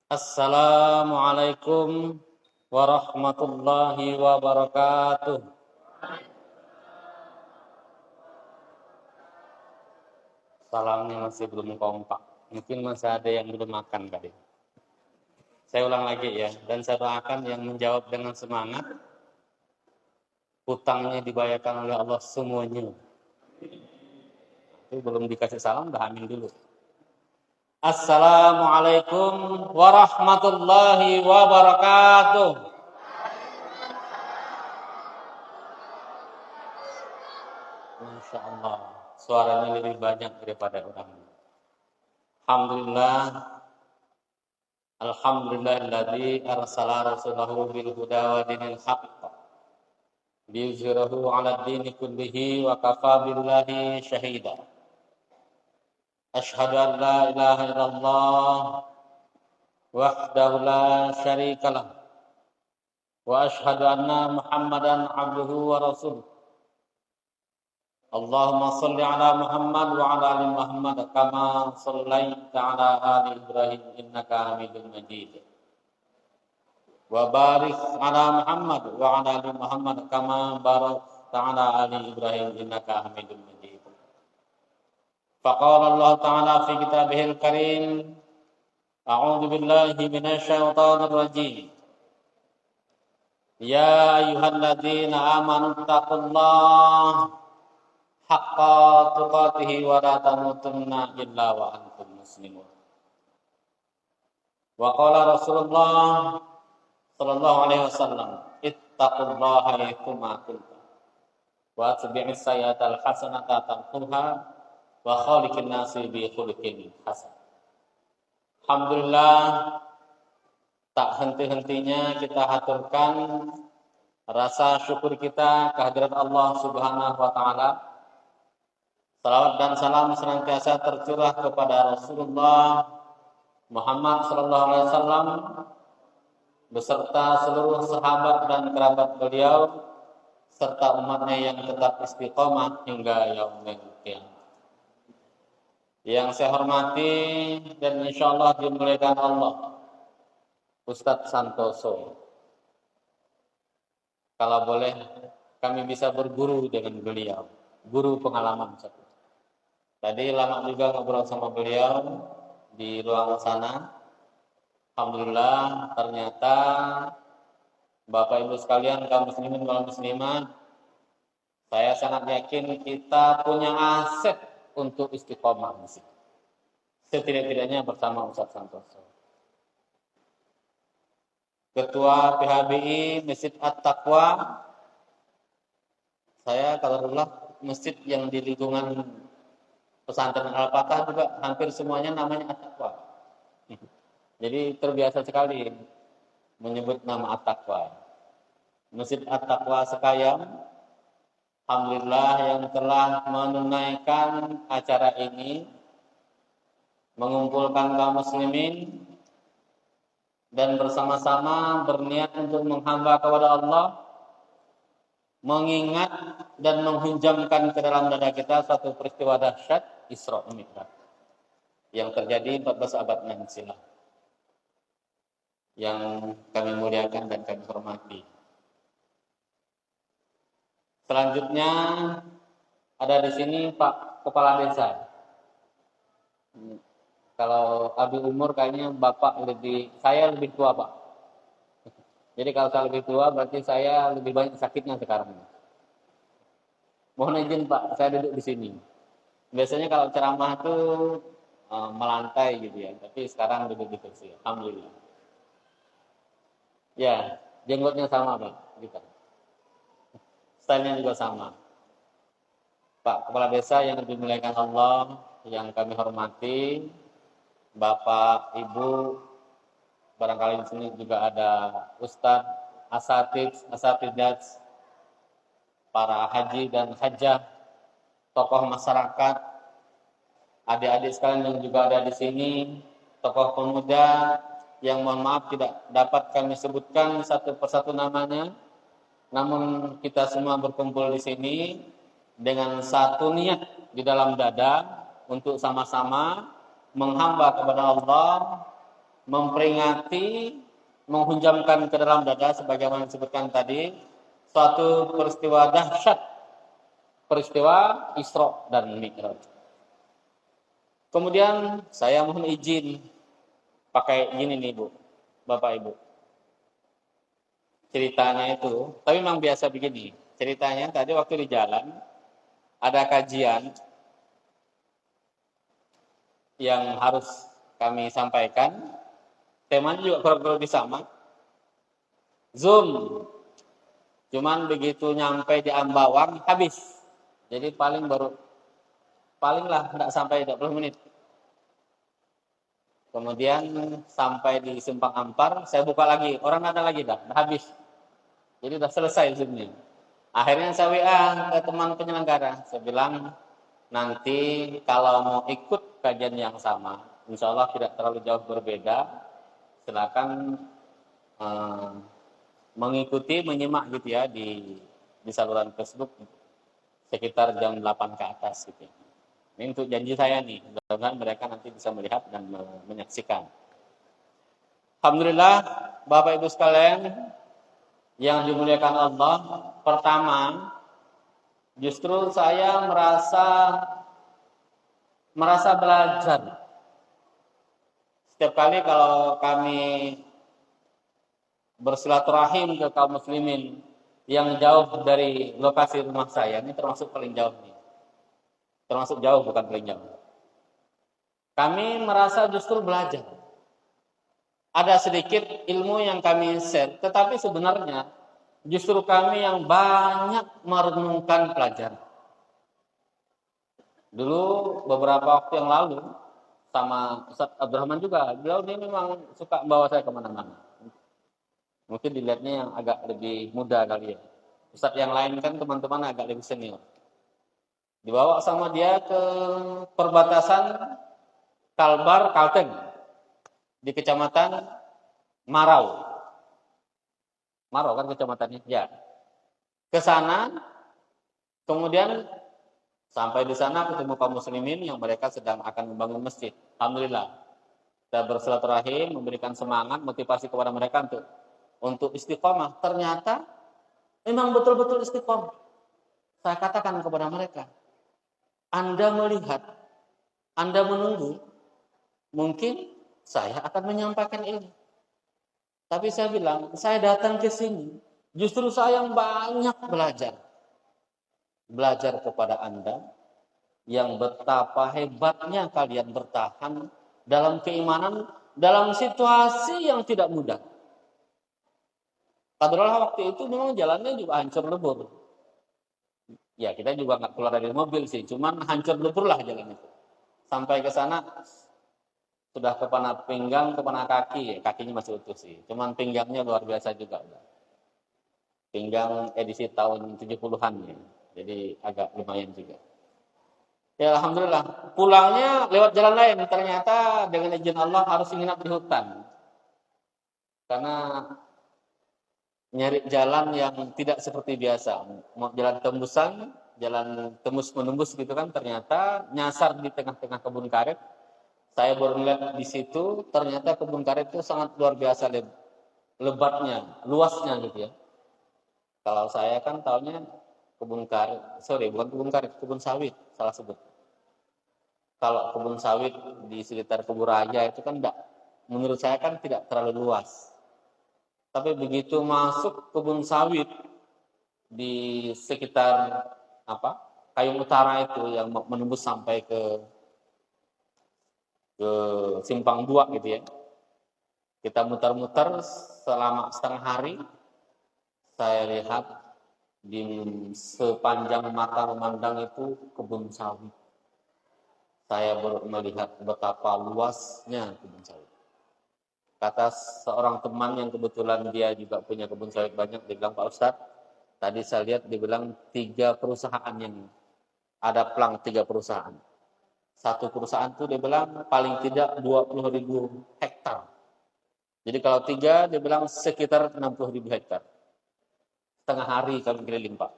Assalamualaikum warahmatullahi wabarakatuh. Salamnya masih belum kompak. Mungkin masih ada yang belum makan tadi. Saya ulang lagi ya. Dan saya doakan yang menjawab dengan semangat, hutangnya dibayarkan oleh Allah semuanya. Tapi belum dikasih salam, dah amin dulu. Assalamualaikum warahmatullahi wabarakatuh. Masya Allah, suaranya lebih banyak daripada orang. Alhamdulillah, alhamdulillahilladzi arsala rasulahu bil huda wa dinil haqq liyuzhirahu 'ala ad-dini kullihi wa kafa billahi syahida. Asyhadu an la ilaha illallah wahdahu la syarikalah wa asyhadu anna Muhammadan 'abduhu wa rasuluh. Allahumma salli ala Muhammad wa ala ali Muhammad kama sallaita ala ali Ibrahim innaka Hamidum Majid. Wa barik ala Muhammad wa ala ali Muhammad kama barakta ala ali Ibrahim innaka Hamidum Majid. Faqala Allah Ta'ala fi kitabihil karim, a'udzu billahi minasy syaithanir rajim. Ya ayyuhalladzina amanu taqullaha haqqa tuqatih wa la tamutunna illa wa antum muslimun. Wa qala Rasulullah sallallahu alaihi wasallam, ittaqullaha haythuma kuntum wa atbi'is sayyi'atal hasanata tamhuha wa khaliqin nasi bi khuluqin hasan. Alhamdulillah, tak henti-hentinya kita haturkan rasa syukur kita kehadirat Allah Subhanahu wa taala. Salawat dan salam senantiasa tercurah kepada Rasulullah Muhammad sallallahu alaihi wasallam beserta seluruh sahabat dan kerabat beliau serta umatnya yang tetap istiqomah hingga yaumil qiyamah. Yang saya hormati dan insyaallah dimuliakan Allah, Ustadz Santoso. Kalau boleh kami bisa berguru dengan beliau, guru pengalaman satu. Tadi lama juga ngobrol sama beliau di ruang sana. Alhamdulillah, ternyata Bapak Ibu sekalian, kaum muslimin wal muslimat, saya sangat yakin kita punya aset untuk istiqomah masih. Setidak-tidaknya bersama Ustadz Santoso. Ketua PHBI Masjid At-Taqwa, saya kalau masjid yang di lingkungan pesantren Al-Fatah juga hampir semuanya namanya At-Taqwa. Jadi terbiasa sekali menyebut nama At-Taqwa. Masjid At-Taqwa Sekayam, alhamdulillah yang telah menunaikan acara ini, mengumpulkan kaum muslimin dan bersama-sama berniat untuk menghamba kepada Allah, mengingat dan menghunjamkan ke dalam dada kita satu peristiwa dahsyat Isra Mi'raj yang terjadi 14 abad yang silam, yang kami muliakan dan kami hormati. Selanjutnya ada di sini Pak Kepala Desa. Kalau Abi umur kayaknya saya lebih tua Pak. Jadi kalau saya lebih tua berarti saya lebih banyak sakitnya sekarang. Mohon izin Pak, saya duduk di sini. Biasanya kalau ceramah tuh melantai gitu ya, tapi sekarang duduk di kursi. Alhamdulillah. Ya, jenggotnya sama Pak, kita. Stylenya juga sama. Pak Kepala Desa yang dimuliakan Allah, yang kami hormati, Bapak, Ibu, barangkali di sini juga ada Ustadz, asatidzat, para haji dan hajjah, tokoh masyarakat, adik-adik sekalian yang juga ada di sini, tokoh pemuda yang mohon maaf tidak dapat kami sebutkan satu persatu namanya, namun kita semua berkumpul di sini dengan satu niat di dalam dada untuk sama-sama menghamba kepada Allah, memperingati, menghunjamkan ke dalam dada sebagaimana disebutkan tadi, suatu peristiwa dahsyat, peristiwa Isra dan Mi'raj. Kemudian saya mohon izin pakai gini nih Bu, Bapak Ibu. Ceritanya itu, tapi memang biasa begini. Ceritanya tadi waktu di jalan ada kajian yang harus kami sampaikan. Temanya juga kurang lebih sama. Zoom. Cuman begitu nyampe di Ambawang habis. Jadi palinglah tidak sampai 20 menit. Kemudian sampai di Simpang Ampar, saya buka lagi. Orang ada lagi dah habis. Jadi sudah selesai Zoom-nya. Akhirnya saya WA ke teman penyelenggara. Saya bilang, nanti kalau mau ikut kajian yang sama, insya Allah tidak terlalu jauh berbeda, silakan mengikuti, menyimak gitu ya di saluran Facebook sekitar jam 8 ke atas gitu ya. Ini untuk janji saya nih, mudah-mudahan mereka nanti bisa melihat dan menyaksikan. Alhamdulillah, Bapak Ibu sekalian yang dimuliakan Allah, pertama, justru saya merasa belajar. Setiap kali kalau kami bersilaturahim ke kaum muslimin yang jauh dari lokasi rumah saya, ini termasuk paling jauh nih. Termasuk jauh, bukan paling jauh. Kami merasa justru belajar. Ada sedikit ilmu yang kami share, tetapi sebenarnya justru kami yang banyak merenungkan pelajaran. Dulu beberapa waktu yang lalu sama Ustaz Abdurrahman juga, beliau ini memang suka membawa saya kemana-mana. Mungkin dilihatnya yang agak lebih muda kali ya. Ustaz yang lain kan teman-teman agak lebih senior. Dibawa sama dia ke perbatasan Kalbar, Kalteng di kecamatan Marau. Marau kan kecamatannya? Ya. Ke sana, kemudian sampai di sana ketemu kaum muslimin yang mereka sedang akan membangun masjid. Alhamdulillah. Kita bersilaturahim, memberikan semangat, motivasi kepada mereka untuk istiqomah. Ternyata memang betul-betul istiqomah. Saya katakan kepada mereka, Anda melihat, Anda menunggu, mungkin saya akan menyampaikan ilmu. Tapi saya bilang, saya datang ke sini, justru saya yang banyak belajar. Belajar kepada Anda, yang betapa hebatnya kalian bertahan dalam keimanan, dalam situasi yang tidak mudah. Padahal waktu itu memang jalannya juga hancur lebur. Ya kita juga nggak keluar dari mobil sih, cuman hancur lebur lah jalan itu. Sampai ke sana sudah kepala pinggang, kepala kaki, kakinya masih utuh sih. Cuman pinggangnya luar biasa juga. Pinggang edisi tahun 70-an ya. Jadi agak lumayan juga. Ya Alhamdulillah. Pulangnya lewat jalan lain. Ternyata dengan izin Allah harus menginap di hutan. Karena nyari jalan yang tidak seperti biasa. Mau jalan tembusan, jalan tembus menembus gitu kan, ternyata nyasar di tengah-tengah kebun karet. Saya baru melihat di situ, ternyata kebun karet itu sangat luar biasa lebatnya, luasnya gitu ya. Kalau saya kan tahunya kebun karet, bukan kebun karet, kebun sawit salah sebut. Kalau kebun sawit di sekitar Kebun Raya itu kan menurut saya kan tidak terlalu luas. Tapi begitu masuk kebun sawit di sekitar Kayung Utara itu yang menembus sampai ke Simpang 2 gitu ya. Kita muter-muter selama setengah hari. Saya lihat di sepanjang mata memandang itu kebun sawit. Saya baru melihat betapa luasnya kebun sawit. Kata seorang teman yang kebetulan dia juga punya kebun sawit banyak, dia bilang, Pak Ustadz, tadi saya lihat dia bilang 3 perusahaan yang ada pelang 3 perusahaan. Satu perusahaan itu dia bilang paling tidak 20.000 hektar. Jadi kalau 3 dia bilang sekitar 60.000 hektar. Setengah hari kami keliling Pak.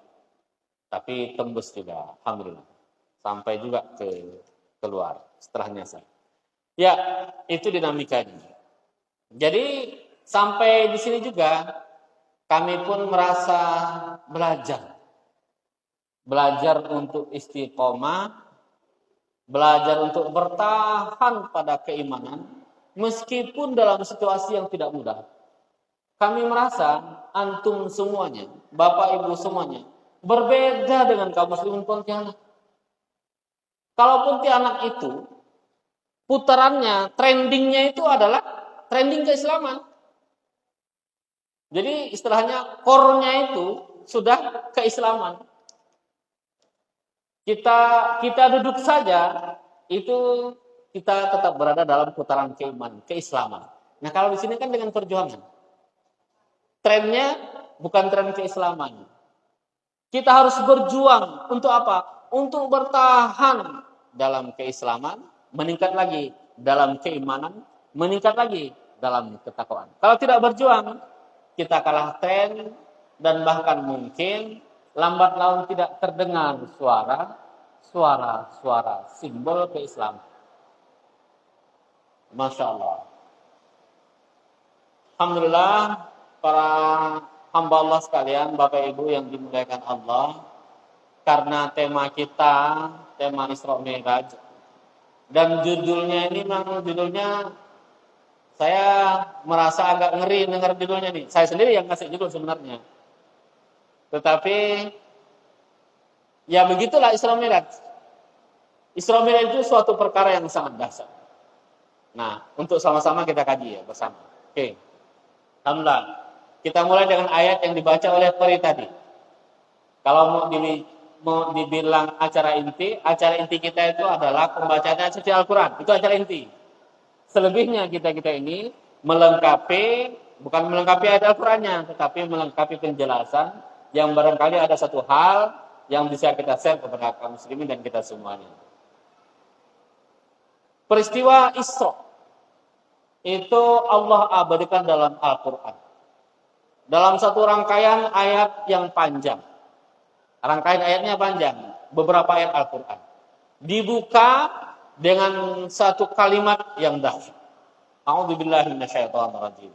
Tapi tembus juga, alhamdulillah. Sampai juga keluar setelahnya saya. Ya, itu dinamikanya. Jadi sampai di sini juga kami pun merasa belajar untuk istiqomah, belajar untuk bertahan pada keimanan meskipun dalam situasi yang tidak mudah. Kami merasa antum semuanya, Bapak Ibu semuanya, berbeda dengan kaum muslimin Pontianak. Kalau Pontianak itu putarannya, trendingnya itu adalah trending keislaman. Jadi istilahnya core-nya itu sudah keislaman. Kita duduk saja itu kita tetap berada dalam putaran keislaman. Nah, kalau di sini kan dengan perjuangan. Trennya bukan tren keislaman. Kita harus berjuang untuk apa? Untuk bertahan dalam keislaman, meningkat lagi dalam keimanan, meningkat lagi dalam ketakwaan. Kalau tidak berjuang, kita kalah tren dan bahkan mungkin lambat laun tidak terdengar suara simbol keislaman. Masya Allah. Alhamdulillah, para hamba Allah sekalian, Bapak Ibu yang dimuliakan Allah, karena tema kita, tema Isra Mi'raj, dan judulnya ini memang judulnya saya merasa agak ngeri dengar judulnya nih. Saya sendiri yang kasih judul sebenarnya. Tetapi ya begitulah Isra Mi'raj. Isra Mi'raj itu suatu perkara yang sangat dahsyat. Nah, untuk sama-sama kita kaji ya bersama. Oke. Alhamdulillah. Kita mulai dengan ayat yang dibaca oleh Peri tadi. Kalau mau dibilang acara inti kita itu adalah pembacaan suci Al-Quran. Itu acara inti. Selebihnya kita ini bukan melengkapi ayat Al-Qurannya, tetapi melengkapi penjelasan yang barangkali ada satu hal yang bisa kita share kepada kaum muslimin dan kita semuanya. Peristiwa Isra itu Allah abadikan dalam Al-Quran. Dalam satu rangkaian ayat yang panjang. Rangkaian ayatnya panjang. Beberapa ayat Al-Quran. Dibuka dengan satu kalimat yang dahsyat. A'udzubillahi minasyaitonirrajim.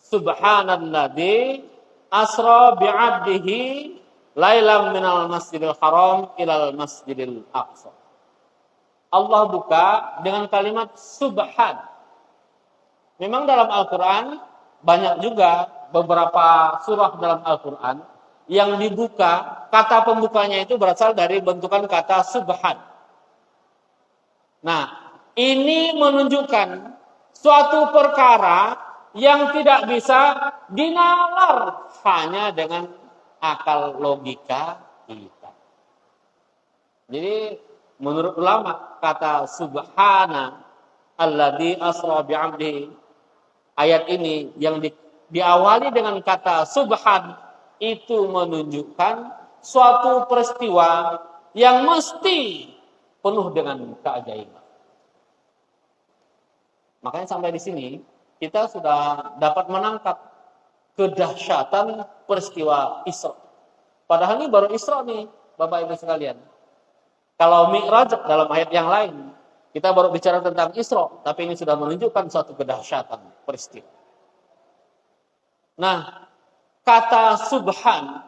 Subhanalladzi asra bi'abdihi lailam minal masjidil haram ilal masjidil aqsa. Allah buka dengan kalimat subhan. Memang dalam Al-Quran banyak juga beberapa surah dalam Al-Quran yang dibuka, kata pembukanya itu berasal dari bentukan kata subhan. Nah, ini menunjukkan suatu perkara yang tidak bisa dinalar hanya dengan akal logika kita. Jadi menurut ulama kata subhana alladzi asra bi'abdihi, ayat ini yang diawali dengan kata subhan itu menunjukkan suatu peristiwa yang mesti penuh dengan keajaiban. Makanya sampai di sini kita sudah dapat menangkap kedahsyatan peristiwa Isra. Padahal ini baru Isra nih, Bapak Ibu sekalian. Kalau Mi'raj dalam ayat yang lain, kita baru bicara tentang Isra, tapi ini sudah menunjukkan suatu kedahsyatan peristiwa. Nah, kata subhan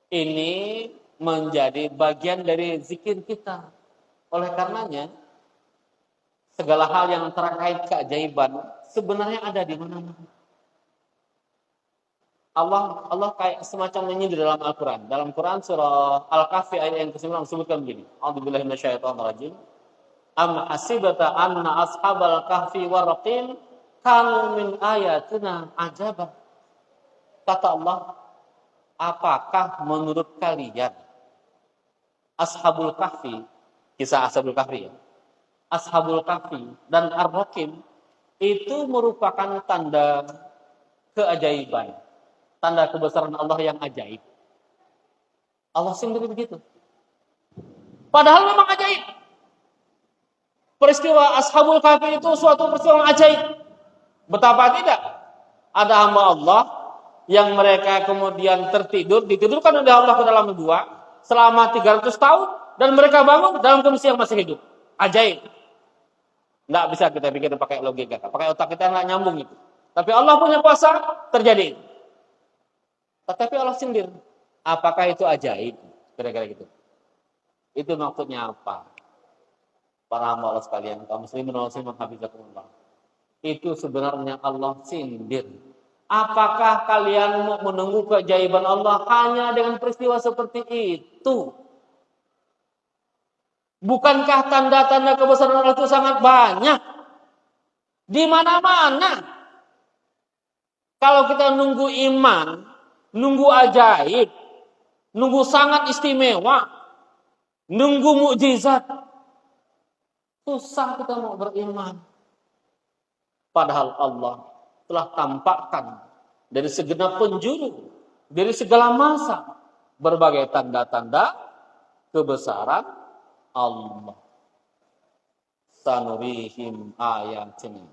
ini menjadi bagian dari zikir kita. Oleh karenanya, segala hal yang terkait keajaiban sebenarnya ada di mana-mana. Allah kayak semacam menyindir dalam Al-Quran. Dalam Quran surah Al-Kahfi ayat yang ke-9 disebutkan begini. A'udzubillahi minasyaitonirrajim. Am hasibata anna ashabal kahfi warqim kanu min ayatina ajaba. Kata Allah, apakah menurut kalian ashabul kahfi, kisah ashabul kahfi ya, ashabul kahfi dan ar-raqim itu merupakan tanda keajaiban, tanda kebesaran Allah yang ajaib. Allah sendiri begitu. Padahal memang ajaib. Peristiwa ashabul kahfi itu suatu peristiwa yang ajaib. Betapa tidak ada hamba Allah yang mereka kemudian ditidurkan oleh Allah ke dalam gua selama 300 tahun dan mereka bangun dalam kondisi yang masih hidup. Ajaib. Nggak bisa kita pikir pakai logika, pakai otak kita nggak nyambung itu. Tapi Allah punya kuasa, terjadi. Tetapi Allah sindir. Apakah itu ajaib? Kira-kira gitu. Itu maksudnya apa? Para hamba Allah sekalian, kaum muslimin wal muslimat hafizakumullah. Itu sebenarnya Allah sindir. Apakah kalian mau menunggu keajaiban Allah hanya dengan peristiwa seperti itu? Bukankah tanda-tanda kebesaran Allah itu sangat banyak? Di mana-mana. Kalau kita nunggu iman, nunggu ajaib, nunggu sangat istimewa, nunggu mukjizat, susah kita mau beriman. Padahal Allah telah tampakkan dari segenap penjuru, dari segala masa, berbagai tanda-tanda kebesaran Allah. Sanurihim ayatina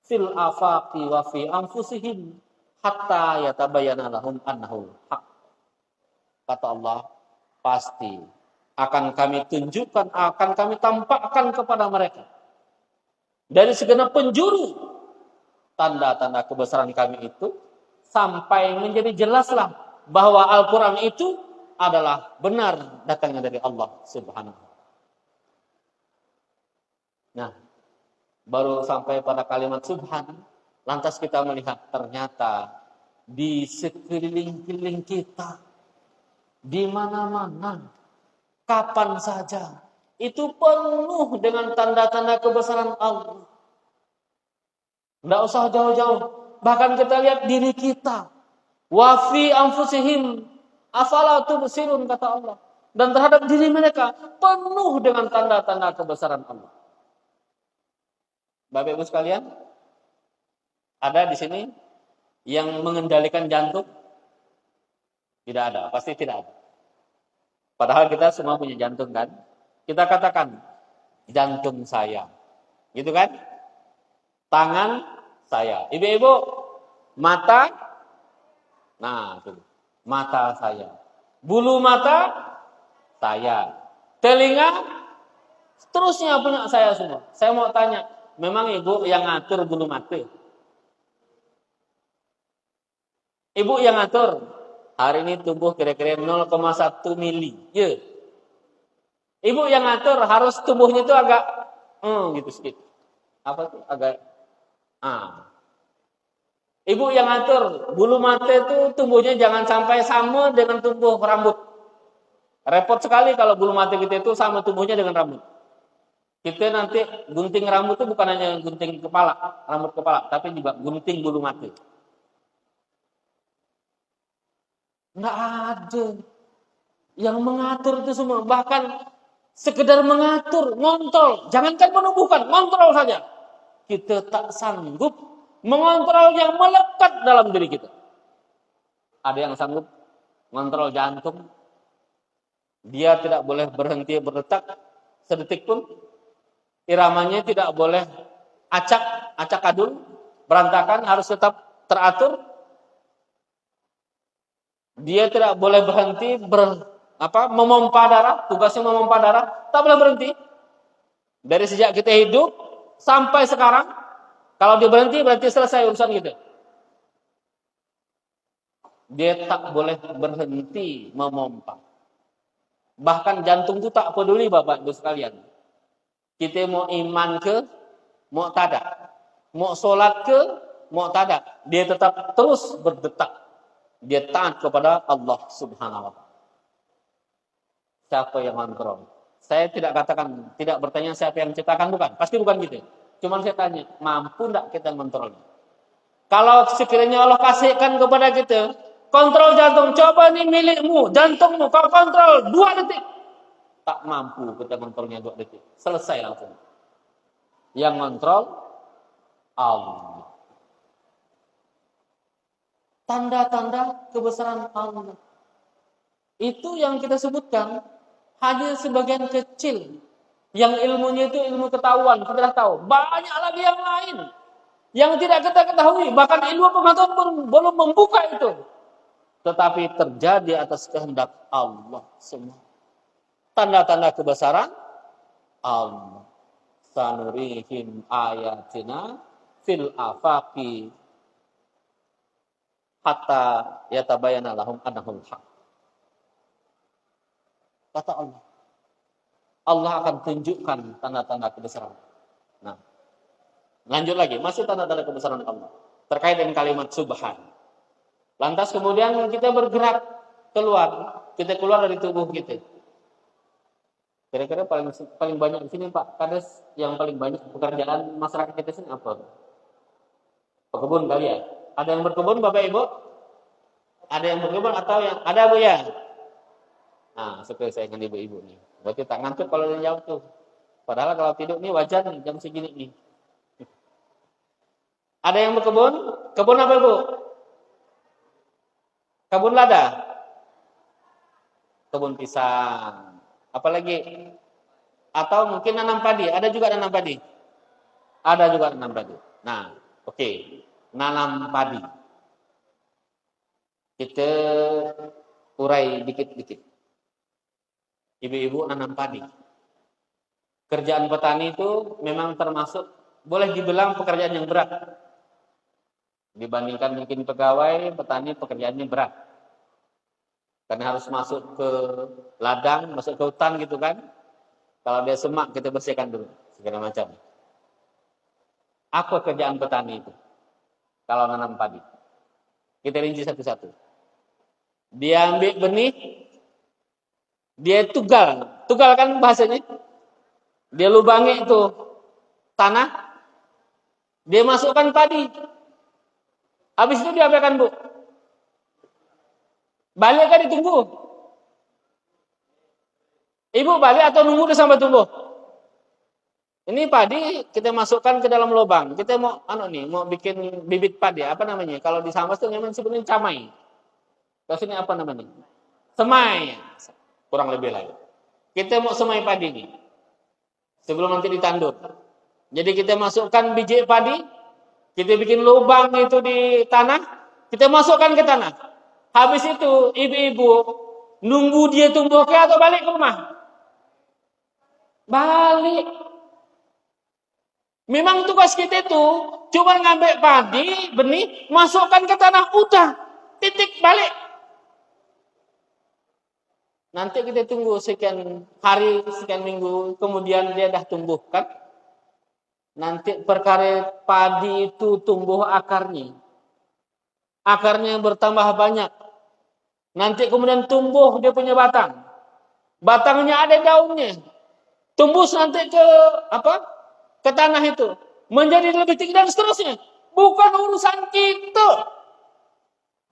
fil afaqi wa fi anfusihim hatta yatabayyana lahum annahu haq. Kata Allah, pasti akan kami tunjukkan, akan kami tampakkan kepada mereka dari segenap penjuru tanda-tanda kebesaran kami itu, sampai menjadi jelaslah bahwa Al-Quran itu adalah benar datangnya dari Allah Subhanahu. Nah, baru sampai pada kalimat subhan, lantas kita melihat ternyata di sekeliling-keliling kita, di mana-mana, kapan saja, itu penuh dengan tanda-tanda kebesaran Allah. Tidak usah jauh-jauh. Bahkan kita lihat diri kita. Wa fi anfusihim afala tubsirun, kata Allah. Dan terhadap diri mereka penuh dengan tanda-tanda kebesaran Allah. Bapak Ibu sekalian, ada di sini yang mengendalikan jantung? Tidak ada, pasti tidak ada. Padahal kita semua punya jantung kan? Kita katakan jantung saya. Gitu kan? Tangan saya. Ibu-ibu, mata. Nah, itu. Mata saya. Bulu mata saya. Telinga seterusnya punya saya semua. Saya mau tanya, memang ibu yang ngatur bulu mata? Ibu yang ngatur. Hari ini tumbuh kira-kira 0,1 mili. Ya. Ibu yang ngatur harus tumbuhnya itu agak gitu sedikit. Apa tuh? Agak Ibu yang ngatur bulu mata itu tumbuhnya jangan sampai sama dengan tumbuh rambut. Repot sekali kalau bulu mata kita itu sama tumbuhnya dengan rambut. Kita nanti gunting rambut itu bukan hanya gunting kepala, rambut kepala, tapi juga gunting bulu mata. Nggak ada yang mengatur itu semua. Bahkan sekedar mengatur, ngontrol. Jangankan menumbuhkan, ngontrol saja. Kita tak sanggup mengontrol yang melekat dalam diri kita. Ada yang sanggup mengontrol jantung. Dia tidak boleh berhenti berdetak sedetik pun. Iramanya tidak boleh acak adul, berantakan, harus tetap teratur. Dia tidak boleh berhenti memompa darah, tugasnya memompa darah, tak boleh berhenti. Dari sejak kita hidup sampai sekarang, kalau dia berhenti berarti selesai urusan kita. Dia tak boleh berhenti memompa. Bahkan jantung itu tak peduli Bapak Ibu sekalian. Kita mau iman ke, mau tadak, mau sholat ke, mau tadak, dia tetap terus berdetak. Dia taat kepada Allah Subhanahu wa ta'ala. Siapa yang kontrol? Saya tidak katakan, tidak bertanya siapa yang ciptakan, bukan. Pasti bukan gitu. Cuman saya tanya, mampu tidak kita kontrol? Kalau sekiranya Allah kasihkan kepada kita, kontrol jantung, coba nih milikmu, jantungmu, kau kontrol 2 detik. Tak mampu kita kontrolnya 2 detik. Selesai langsung. Yang kontrol Allah. Tanda-tanda kebesaran Allah. Itu yang kita sebutkan hanya sebagian kecil. Yang ilmunya itu ilmu ketahuan, kita tahu. Banyak lagi yang lain yang tidak kita ketahui. Bahkan ilmu pengetahuan belum membuka itu. Tetapi terjadi atas kehendak Allah semua. Tanda-tanda kebesaran Allah. sanurihim ayatina fil afaqi hatta yatabayyana lahum annahul haq. Kata Allah, Allah akan tunjukkan tanda-tanda kebesaran. Nah, lanjut lagi, masih tanda-tanda kebesaran Allah terkait dengan kalimat subhan. Lantas kemudian kita bergerak keluar, kita keluar dari tubuh kita. Kira-kira paling banyak di sini Pak Kades, yang paling banyak pekerjaan masyarakat kita sini apa? Pekebun kali ya? Ada yang berkebun Bapak Ibu? Ada yang berkebun atau yang ada Bu ya? Nah, seperti saya dengan ibu-ibu nih. Berarti tak ngantuk kalau dia jawab tuh. Padahal kalau tidur nih wajar nih jam segini nih. Ada yang berkebun? Kebun apa Bu? Kebun lada? Kebun pisang. Apalagi? Atau mungkin nanam padi? Ada juga nanam padi? Ada juga nanam padi. Nah, oke. Nanam padi. Kita urai dikit-dikit. Ibu-ibu nanam padi. Kerjaan petani itu memang termasuk, boleh dibilang pekerjaan yang berat. Dibandingkan mungkin pegawai, petani pekerjaannya berat. Karena harus masuk ke ladang, masuk ke hutan gitu kan. Kalau dia semak, kita bersihkan dulu. Segala macam. Apa kerjaan petani itu? Kalau nanam padi. Kita rinci satu-satu. Dia ambil benih, dia tugal. Tugal kan bahasanya. Dia lubangi itu tanah. Dia masukkan padi. Habis itu dia apakan Bu? Balik kan ditunggu? Ibu balik atau nunggu sampai tumbuh? Ini padi kita masukkan ke dalam lubang. Kita mau mau bikin bibit padi, apa namanya? Kalau di Sambas itu memang sebenarnya camai. Kalau sini apa namanya? Semai. Kurang lebih lah. Kita mau semai padi ini. Sebelum nanti ditandur. Jadi kita masukkan biji padi, kita bikin lubang itu di tanah, kita masukkan ke tanah. Habis itu ibu-ibu nunggu dia tumbuh ke atau balik ke rumah? Balik. Memang tugas kita itu cuma ngambil padi, benih, masukkan ke tanah, udah. Titik, balik. Nanti kita tunggu sekian hari, sekian minggu, kemudian dia dah tumbuh kan? Nanti perkara padi itu tumbuh akarnya. Akarnya bertambah banyak. Nanti kemudian tumbuh dia punya batang. Batangnya ada daunnya. Tembus nanti ke ke tanah itu. Menjadi lebih tinggi dan seterusnya. Bukan urusan kita.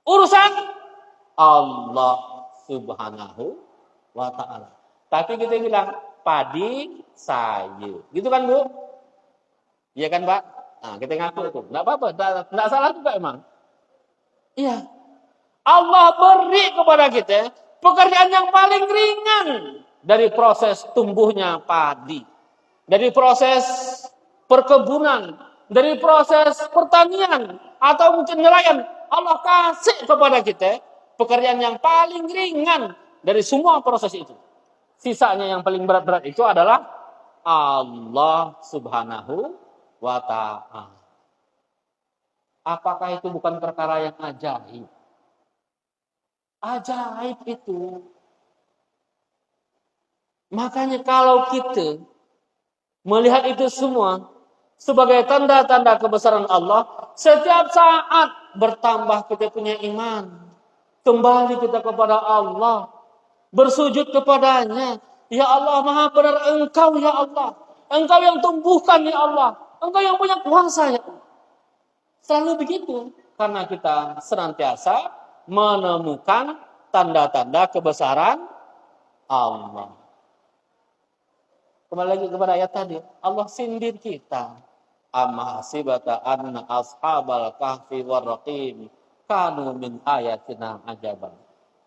Urusan Allah Subhanahu wa ta'ala. Tapi kita bilang padi sayur. Gitu kan Bu? Iya kan Pak? Nah, kita ngaku itu. Enggak apa-apa, enggak salah juga emang. Iya. Allah beri kepada kita pekerjaan yang paling ringan dari proses tumbuhnya padi. Dari proses perkebunan, dari proses pertanian atau mungkin nelayan. Allah kasih kepada kita pekerjaan yang paling ringan dari semua proses itu. Sisanya yang paling berat-berat itu adalah Allah Subhanahu wa ta'ala. Apakah itu bukan perkara yang ajaib? Ajaib itu. Makanya kalau kita melihat itu semua sebagai tanda-tanda kebesaran Allah, setiap saat bertambah kita punya iman. Kembali kita kepada Allah, bersujud kepadanya. Ya Allah, Maha benar Engkau ya Allah. Engkau yang tumbuhkan ya Allah. Engkau yang punya kuasa ya Allah. Selalu begitu. Karena kita senantiasa menemukan tanda-tanda kebesaran Allah. Kembali lagi kepada ayat tadi. Allah sindir kita. Amma hasibata anna ashabal kahfi warraqim kanu min ayatina ajaban.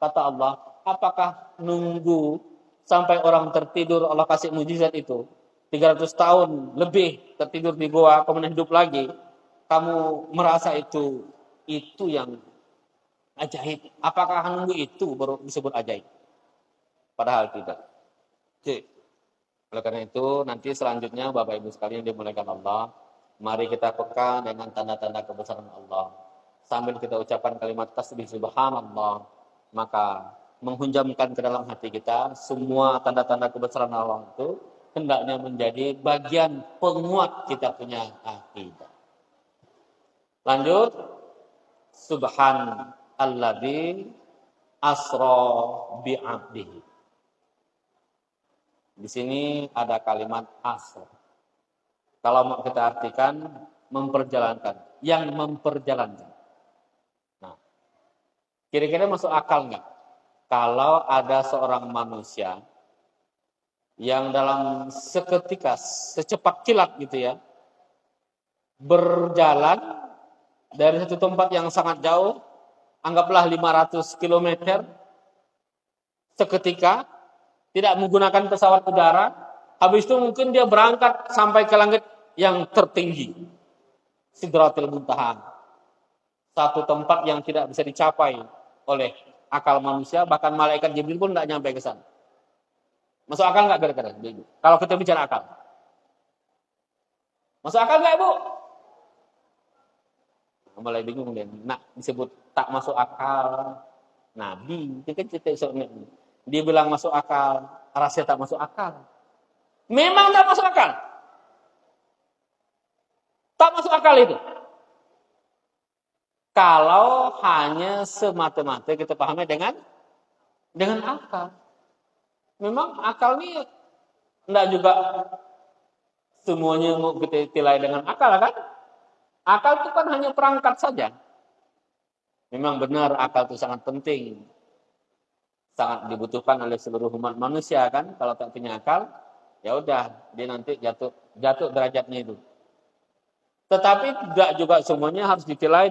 Kata Allah, apakah nunggu sampai orang tertidur Allah kasih mujizat itu 300 tahun lebih tertidur di goa kemudian hidup lagi, kamu merasa itu yang ajaib? Apakah nunggu itu baru disebut ajaib? Padahal tidak. Oke. Oleh karena itu, nanti selanjutnya Bapak Ibu sekalian dimuliakan Allah, mari kita peka dengan tanda-tanda kebesaran Allah. Sambil kita ucapkan kalimat tasbih subhanallah, maka menghunjamkan ke dalam hati kita semua tanda-tanda kebesaran Allah itu hendaknya menjadi bagian penguat kita punya akidah. Lanjut, subhanalladzi asra bi'abdihi. Di sini ada kalimat asra. Kalau mau kita artikan memperjalankan, yang memperjalankan. Nah, kira-kira masuk akal nggak? Kalau ada seorang manusia yang dalam seketika, secepat kilat gitu ya, berjalan dari satu tempat yang sangat jauh, anggaplah 500 km, seketika, tidak menggunakan pesawat udara, habis itu mungkin dia berangkat sampai ke langit yang tertinggi, Sidratul Muntaha, satu tempat yang tidak bisa dicapai oleh akal manusia, bahkan malaikat Jibril pun tidak nyampe ke sana. Masuk akal nggak kira-kira? Kalau kita bicara akal, masuk akal nggak, Bu? Mulai bingung dia. Nah, disebut tak masuk akal. Nabi, itu kan cerita Isra. Dia bilang masuk akal, rasanya tak masuk akal. Memang tak masuk akal. Tak masuk akal itu. Kalau hanya semata-mata kita pahami dengan akal. Memang akal ini enggak juga semuanya mau kita tilai dengan akal kan? Akal itu kan hanya perangkat saja. Memang benar akal itu sangat penting. Sangat dibutuhkan oleh seluruh umat manusia kan. Kalau tak punya akal, ya udah dia nanti jatuh derajatnya itu. Tetapi tidak juga semuanya harus ditilai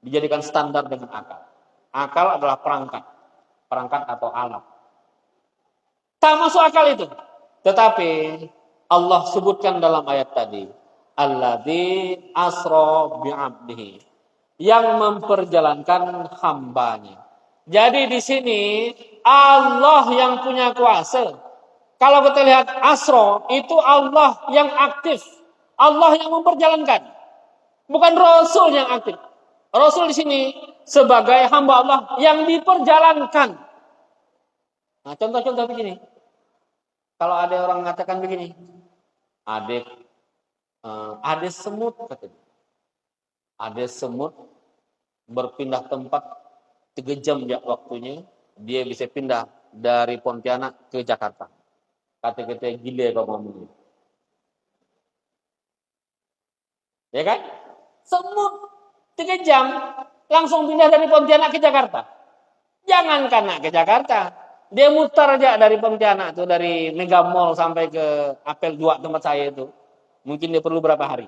dijadikan standar dengan akal. Akal adalah perangkat atau alat. Tak masuk akal itu. Tetapi Allah sebutkan dalam ayat tadi, alladzi asra bi'abdihi, yang memperjalankan hambanya. Jadi di sini Allah yang punya kuasa. Kalau kita lihat asra, itu Allah yang aktif. Allah yang memperjalankan. Bukan Rasul yang aktif. Rasul di sini sebagai hamba Allah yang diperjalankan. Nah, contoh-contoh begini. Kalau ada orang mengatakan begini, ada semut katanya. Ada semut berpindah tempat 3 jam ya waktunya, dia bisa pindah dari Pontianak ke Jakarta. Kata-kata gila kalau ngomong. Ya kan? Semut 3 jam langsung pindah dari Pontianak ke Jakarta. Jangankan nak ke Jakarta, dia muter aja dari Pontianak tuh, dari Mega Mall sampai ke Apel 2 tempat saya itu. Mungkin dia perlu berapa hari.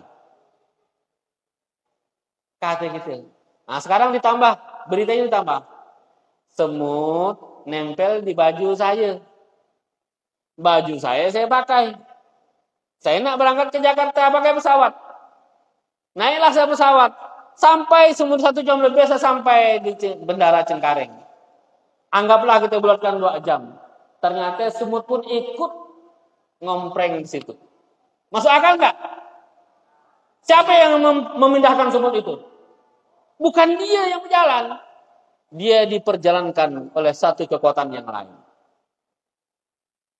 Kata gitu. Nah, sekarang ditambah, beritanya ditambah. Semut nempel di baju saya. Baju saya pakai. Saya nak berangkat ke Jakarta pakai pesawat. Naiklah saya pesawat. Sampai semut 1 jam lebih saya sampai di Bandara Cengkareng. Anggaplah kita bulatkan 2 jam. Ternyata semut pun ikut ngompreng di situ. Masuk akal nggak? Siapa yang memindahkan semut itu? Bukan dia yang berjalan. Dia diperjalankan oleh satu kekuatan yang lain.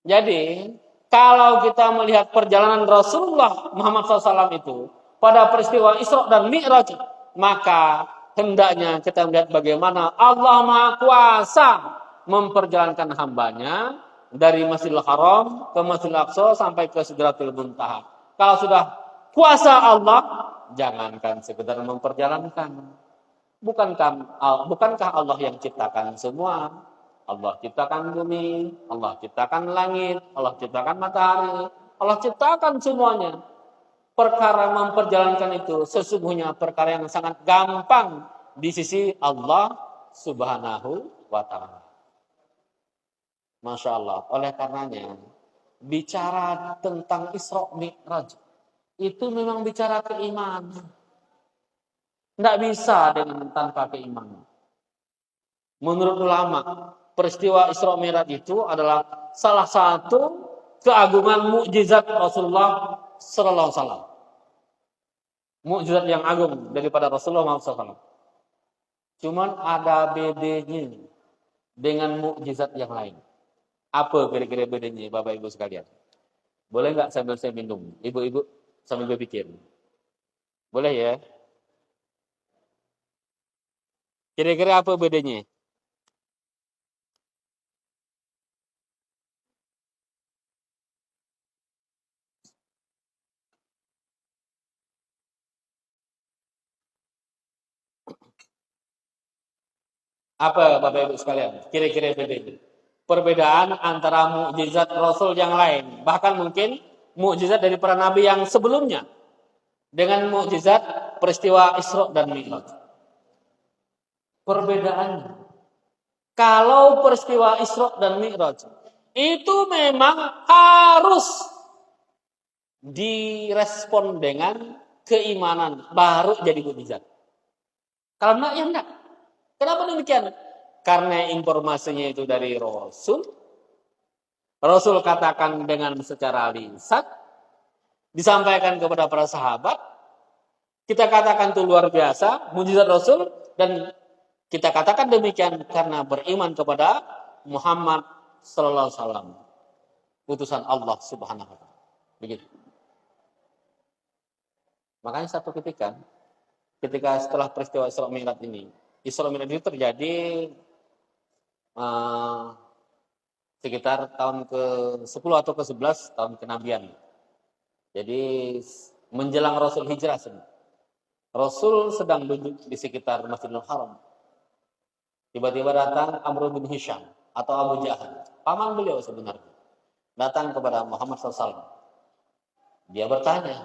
Jadi, kalau kita melihat perjalanan Rasulullah Muhammad SAW itu pada peristiwa Isra dan Mi'raj, maka hendaknya kita melihat bagaimana Allah Maha Kuasa memperjalankan hambanya dari Masjidil Haram ke Masjidil Aqsa sampai ke Sidratul Muntaha. Kalau sudah kuasa Allah, jangankan sekedar memperjalankan. Bukankah Allah yang ciptakan semua? Allah ciptakan bumi, Allah ciptakan langit, Allah ciptakan matahari, Allah ciptakan semuanya. Perkara memperjalankan itu sesungguhnya perkara yang sangat gampang di sisi Allah Subhanahu wa ta'ala. Masya Allah. Oleh karenanya, bicara tentang Isra Mi'raj itu memang bicara keimanan. Tidak bisa dengan tanpa keimanan. Menurut ulama, peristiwa Isra Mi'raj itu adalah salah satu keagungan mukjizat Rasulullah sallallahu alaihi wasallam. Mukjizat yang agung daripada Rasulullah SAW. Cuman ada bedanya dengan mukjizat yang lain. Apa kira-kira bedanya, Bapak Ibu sekalian? Boleh nggak sambil saya minum? Ibu-ibu sambil berpikir. Boleh ya? Kira-kira apa bedanya? Apa Bapak Ibu sekalian? Kira-kira bedanya? Perbedaan antara mukjizat Rasul yang lain, bahkan mungkin mukjizat dari para nabi yang sebelumnya dengan mukjizat peristiwa Isra dan Mi'raj. Perbedaannya, kalau peristiwa Isra dan Mi'raj itu memang harus direspon dengan keimanan baru jadi mukjizat. Kalau enggak ya enggak. Kenapa demikian? Karena informasinya itu dari Rasul. Rasul katakan dengan secara lisan, disampaikan kepada para sahabat. Kita katakan itu luar biasa, mukjizat Rasul, dan kita katakan demikian karena beriman kepada Muhammad sallallahu alaihi wasallam, utusan Allah Subhanahu wa taala. Begitu. Makanya satu ketika setelah peristiwa Isra Mi'raj ini, Isra Mi'raj itu terjadi sekitar tahun ke-10 atau ke-11 tahun kenabian. Jadi menjelang Rasul hijrah sebenarnya. Rasul sedang duduk di sekitar Masjidil Haram. Tiba-tiba datang Amr bin Hisham atau Abu Jahal, paman beliau sebenarnya, datang kepada Muhammad SAW. Dia bertanya,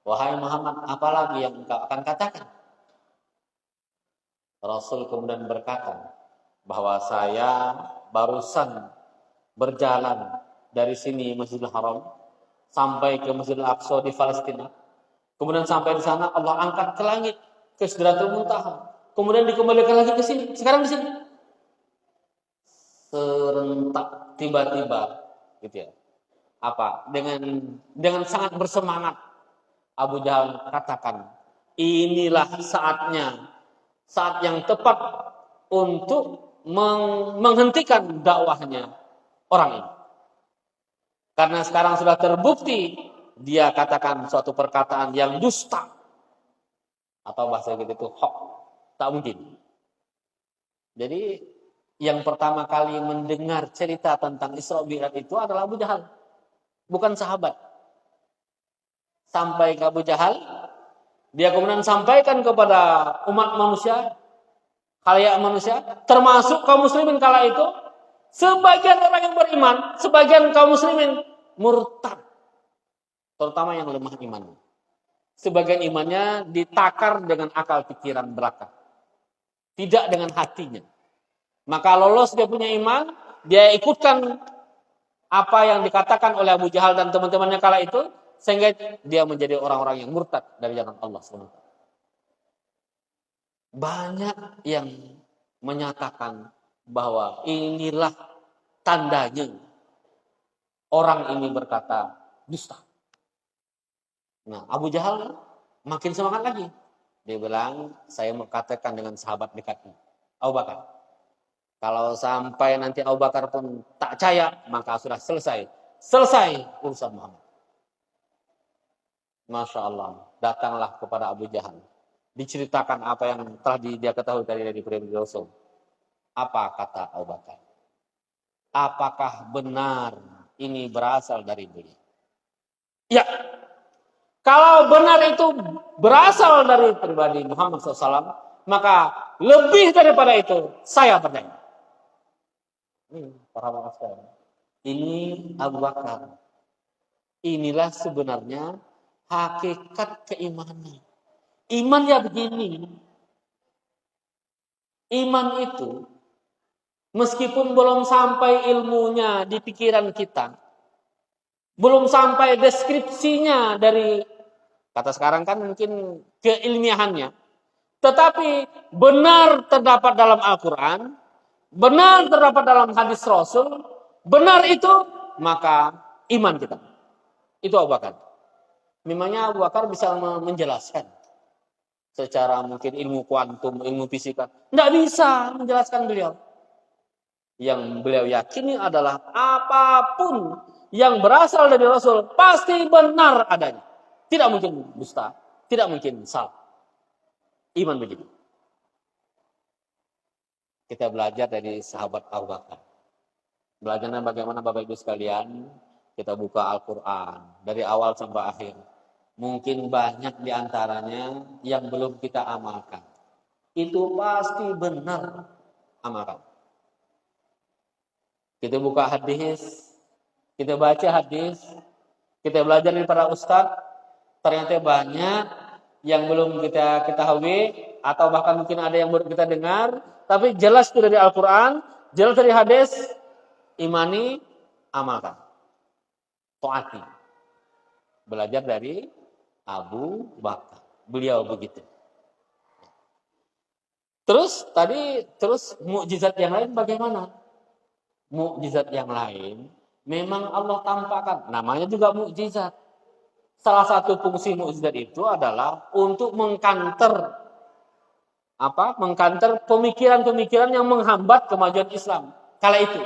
wahai Muhammad, apa lagi yang engkau akan katakan? Rasul kemudian berkata, bahwa saya barusan berjalan dari sini Masjidil Haram sampai ke Masjidil Aqsa di Palestina. Kemudian sampai di sana Allah angkat ke langit ke Sidratul Muntaha. Kemudian dikembalikan lagi ke sini. Sekarang di sini. Serentak tiba-tiba gitu ya. Apa? Dengan sangat bersemangat Abu Jahal katakan, inilah saatnya, saat yang tepat untuk menghentikan dakwahnya orang ini. Karena sekarang sudah terbukti dia katakan suatu perkataan yang dusta. Atau bahasa gitu itu hoax. Tak mungkin. Jadi yang pertama kali mendengar cerita tentang Isra Mi'raj itu adalah Abu Jahal. Bukan sahabat. Sampai ke Abu Jahal, dia kemudian sampaikan kepada umat manusia, khalayak manusia, termasuk kaum muslimin kala itu, sebagian orang yang beriman, sebagian kaum muslimin murtad. Terutama yang lemah imannya. Sebagian imannya ditakar dengan akal pikiran belaka. Tidak dengan hatinya. Maka lolos dia punya iman, dia ikutkan apa yang dikatakan oleh Abu Jahal dan teman-temannya kala itu, sehingga dia menjadi orang-orang yang murtad dari jalan Allah SWT. Banyak yang menyatakan bahwa inilah tandanya orang ini berkata dusta. Nah, Abu Jahal makin semangat lagi. Dia bilang, saya mengatakan dengan sahabat dekatnya, Abu Bakar. Kalau sampai nanti Abu Bakar pun tak percaya, maka sudah selesai. Selesai urusan Muhammad. Masya Allah, datanglah kepada Abu Jahal. Diceritakan apa yang telah dia ketahui dari pribadi Rasul. Apa kata Abu Bakar? Apakah benar ini berasal dari beliau? Ya, kalau benar itu berasal dari pribadi Muhammad SAW, maka lebih daripada itu saya percaya. Para sekalian, ini Abu Bakar. Inilah sebenarnya hakikat keimanan. Iman ya begini. Iman itu meskipun belum sampai ilmunya di pikiran kita, belum sampai deskripsinya dari kata sekarang kan mungkin keilmiahannya, tetapi benar terdapat dalam Al-Quran, benar terdapat dalam hadis Rasul, benar itu, maka iman kita. Itu Abu Bakar. Memangnya Abu Bakar bisa menjelaskan secara mungkin ilmu kuantum, ilmu fisika. Tidak bisa menjelaskan beliau. Yang beliau yakini adalah apapun yang berasal dari Rasul pasti benar adanya. Tidak mungkin dusta, tidak mungkin salah. Iman begitu. Kita belajar dari sahabat Abu Bakar. Belajarnya bagaimana Bapak Ibu sekalian, kita buka Al-Quran dari awal sampai akhir. Mungkin banyak diantaranya yang belum kita amalkan. Itu pasti benar amalkan. Kita buka hadis, kita baca hadis, kita belajar dari para ustadz, ternyata banyak yang belum kita ketahui, atau bahkan mungkin ada yang baru kita dengar, tapi jelas itu dari Al-Quran, jelas dari hadis, imani, amalkan. Taati. Belajar dari Abu Bakar. Beliau begitu. Terus mukjizat yang lain bagaimana? Mukjizat yang lain memang Allah tampakkan. Namanya juga mukjizat. Salah satu fungsi mukjizat itu adalah untuk mengkanter pemikiran-pemikiran yang menghambat kemajuan Islam kala itu.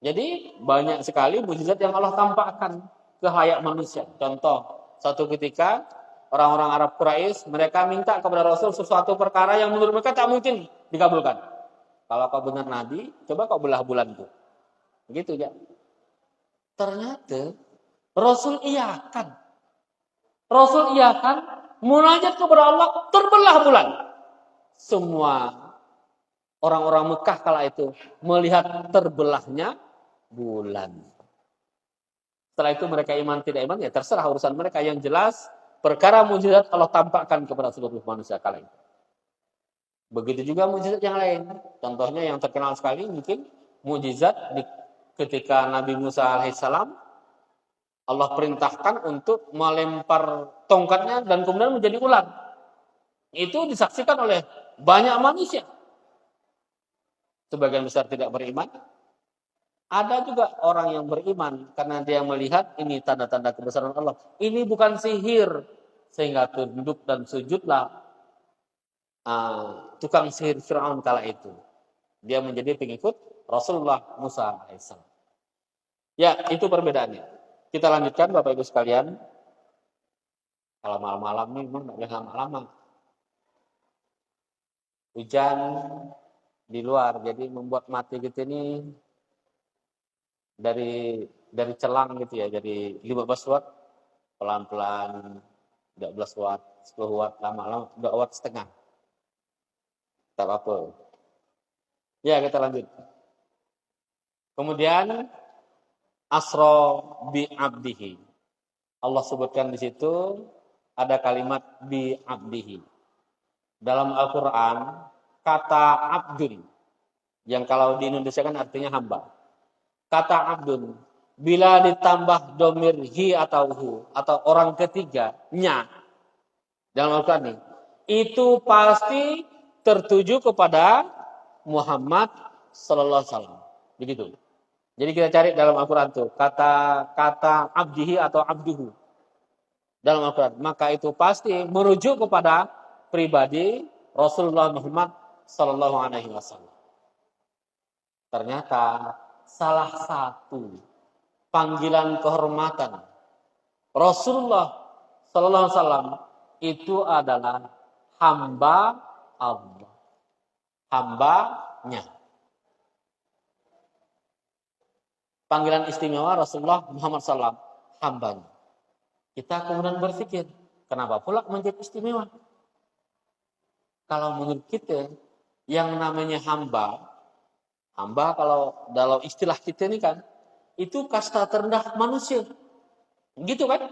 Jadi banyak sekali mukjizat yang Allah tampakkan ke hayat manusia. Contoh, satu ketika orang-orang Arab Quraisy mereka minta kepada Rasul sesuatu perkara yang menurut mereka tak mungkin dikabulkan. Kalau kau benar Nabi, coba kau belah bulan itu. Begitu ya. Ternyata Rasul iakan. Munajat kepada Allah, terbelah bulan. Semua orang-orang Mekah kala itu melihat terbelahnya bulan. Setelah itu mereka iman tidak iman, ya terserah urusan mereka. Yang jelas, perkara mukjizat Allah tampakkan kepada seluruh manusia kala itu. Begitu juga mukjizat yang lain. Contohnya yang terkenal sekali mungkin mukjizat ketika Nabi Musa alaihissalam, Allah perintahkan untuk melempar tongkatnya dan kemudian menjadi ular. Itu disaksikan oleh banyak manusia. Sebagian besar tidak beriman. Ada juga orang yang beriman karena dia melihat ini tanda-tanda kebesaran Allah. Ini bukan sihir. Sehingga tunduk dan sujudlah tukang sihir Fir'aun kala itu. Dia menjadi pengikut Rasulullah Musa alaihissalam. Ya, itu perbedaannya. Kita lanjutkan Bapak Ibu sekalian. Kalau malam-malam nih memang nggak boleh lama-lama. Hujan di luar, jadi membuat mati gitu ini dari celang gitu ya, jadi 15 watt pelan-pelan 12 watt, 10 watt, lama-lama 2 watt setengah. Tak apa. Ya, kita lanjut. Kemudian asra bi abdihi. Allah sebutkan di situ ada kalimat bi abdihi. Dalam Al-Qur'an kata abdun yang kalau di Indonesia kan artinya hamba. Kata abdun bila ditambah domir hi atau hu atau orang ketiganya dalam Al-Qur'an itu pasti tertuju kepada Muhammad sallallahu alaihi wasallam. Begitu. Jadi kita cari dalam Al-Quran tuh kata abdihi atau abduhu dalam Al-Quran. Maka itu pasti merujuk kepada pribadi Rasulullah Muhammad Sallallahu Alaihi Wasallam. Ternyata salah satu panggilan kehormatan Rasulullah Sallallahu Alaihi Wasallam itu adalah hamba Allah, hambanya. Panggilan istimewa Rasulullah Muhammad SAW, hambanya. Kita kemudian berpikir, kenapa pula menjadi istimewa? Kalau menurut kita, yang namanya hamba kalau dalam istilah kita ini kan, itu kasta terendah manusia. Gitu kan?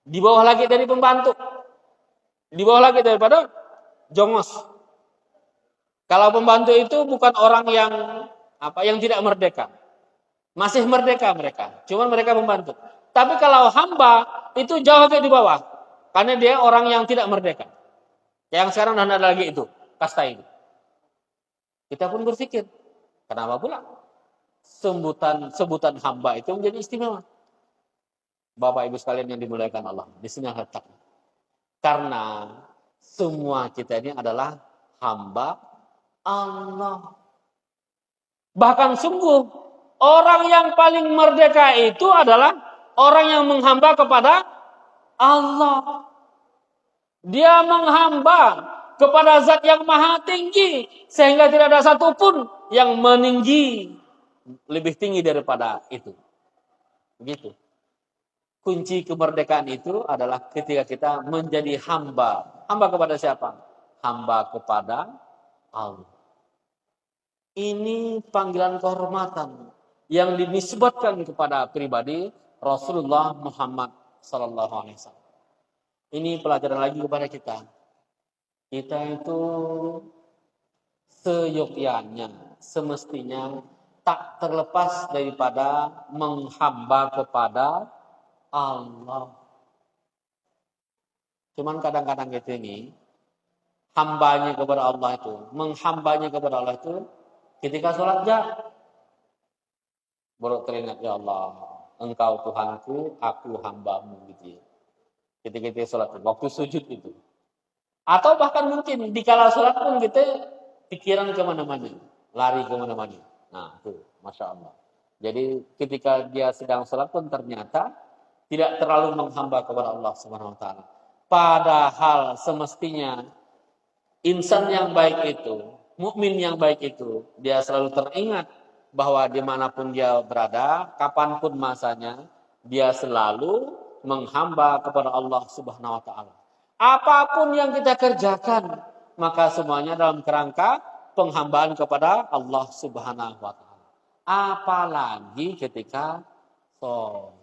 Di bawah lagi dari pembantu. Di bawah lagi daripada jongos. Kalau pembantu itu bukan orang yang tidak merdeka. Masih merdeka mereka, cuman mereka membantu. Tapi kalau hamba itu jauh lebih di bawah, karena dia orang yang tidak merdeka. Yang sekarang sudah ada lagi itu kasta ini. Kita pun berpikir, kenapa pula sebutan hamba itu menjadi istimewa? Bapak Ibu sekalian yang dimuliakan Allah, di sini letaknya. Karena semua kita ini adalah hamba Allah. Bahkan sungguh, orang yang paling merdeka itu adalah orang yang menghamba kepada Allah. Dia menghamba kepada zat yang maha tinggi, sehingga tidak ada satupun yang meninggi lebih tinggi daripada itu. Begitu. Kunci kemerdekaan itu adalah ketika kita menjadi hamba. Hamba kepada siapa? Hamba kepada Allah. Ini panggilan kehormatan yang dinisbatkan kepada pribadi Rasulullah Muhammad sallallahu alaihi wasallam. Ini pelajaran lagi kepada kita. Kita itu seyogyanya, semestinya tak terlepas daripada menghamba kepada Allah. Cuman kadang-kadang kita ini hambanya kepada Allah itu, menghambanya kepada Allah itu ketika sholat baru teringat, ya Allah, Engkau Tuhanku, aku hambamu, gitu ya. Ketika kita sholat, waktu sujud itu. Atau bahkan mungkin di kala sholat pun kita pikiran kemana-mana, lari kemana-mana. Nah, itu, Masya Allah. Jadi ketika dia sedang sholat pun ternyata tidak terlalu menghamba kepada Allah Subhanahu wa taala. Padahal semestinya insan yang baik itu, mukmin yang baik itu, dia selalu teringat bahwa dimanapun dia berada, kapanpun masanya, dia selalu menghamba kepada Allah Subhanahu wa taala. Apapun yang kita kerjakan, maka semuanya dalam kerangka penghambaan kepada Allah Subhanahu wa taala. Apalagi ketika sholat.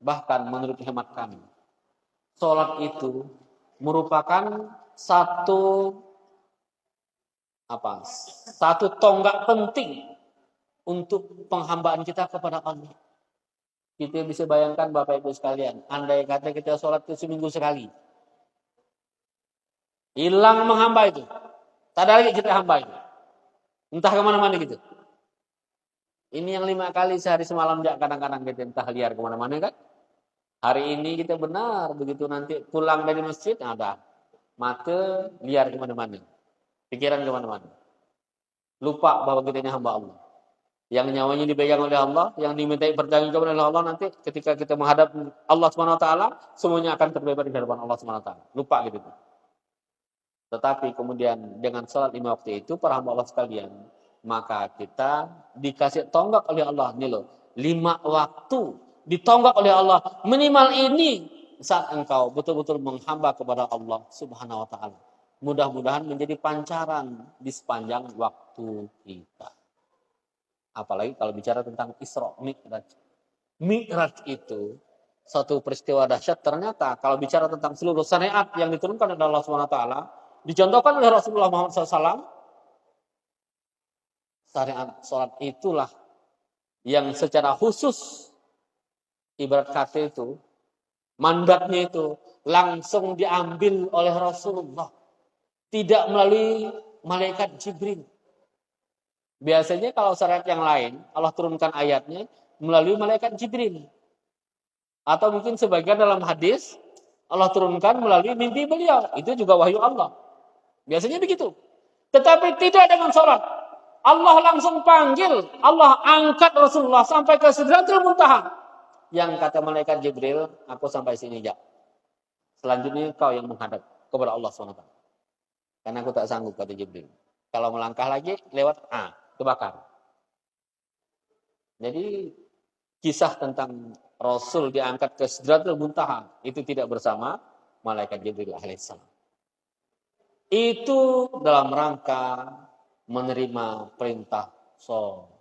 Bahkan menurut hemat kami, sholat itu merupakan satu tonggak penting untuk penghambaan kita kepada Allah. Kita bisa bayangkan Bapak Ibu sekalian, andai kata kita sholat itu seminggu sekali, hilang menghamba itu, tak ada lagi kita hamba itu, entah kemana-mana gitu. Ini yang 5 kali sehari semalam ya, kadang-kadang kita entah liar kemana-mana kan. Hari ini kita benar, begitu nanti pulang dari masjid, ada mata liar kemana-mana, pikiran kemana-mana. Lupa bahwa kita ini hamba Allah. Yang nyawanya dipegang oleh Allah, yang dimintai pertanggungjawaban oleh Allah, nanti ketika kita menghadap Allah Subhanahu wa taala, semuanya akan terbebas di hadapan Allah Subhanahu wa taala. Lupa gitu. Tetapi kemudian dengan salat 5 waktu itu, para hamba Allah sekalian, maka kita dikasih tonggak oleh Allah. Ini loh, 5 waktu ditonggak oleh Allah. Minimal ini saat engkau betul-betul menghamba kepada Allah Subhanahu wa taala. Mudah-mudahan menjadi pancaran di sepanjang waktu kita. Apalagi kalau bicara tentang Isra Mi'raj. Mi'raj itu satu peristiwa dahsyat. Ternyata kalau bicara tentang seluruh syariat yang diturunkan oleh Allah Subhanahu wa taala, dicontohkan oleh Rasulullah Muhammad SAW, syariat salat itulah yang secara khusus ibarat kata itu, mandatnya itu langsung diambil oleh Rasulullah. Tidak melalui malaikat Jibril. Biasanya kalau syariat yang lain, Allah turunkan ayatnya melalui malaikat Jibril. Atau mungkin sebagian dalam hadis, Allah turunkan melalui mimpi beliau. Itu juga wahyu Allah. Biasanya begitu. Tetapi tidak dengan sholat. Allah langsung panggil, Allah angkat Rasulullah sampai ke Sidratul Muntaha. Yang kata malaikat Jibril, aku sampai sini ya. Selanjutnya kau yang menghadap kepada Allah SWT. Karena aku tak sanggup, kata Jibril. Kalau melangkah lagi, lewat kebakar. Jadi kisah tentang Rasul diangkat ke Sidratul Muntaha itu tidak bersama malaikat Jibril alaihissalam. Itu dalam rangka menerima perintah sholat.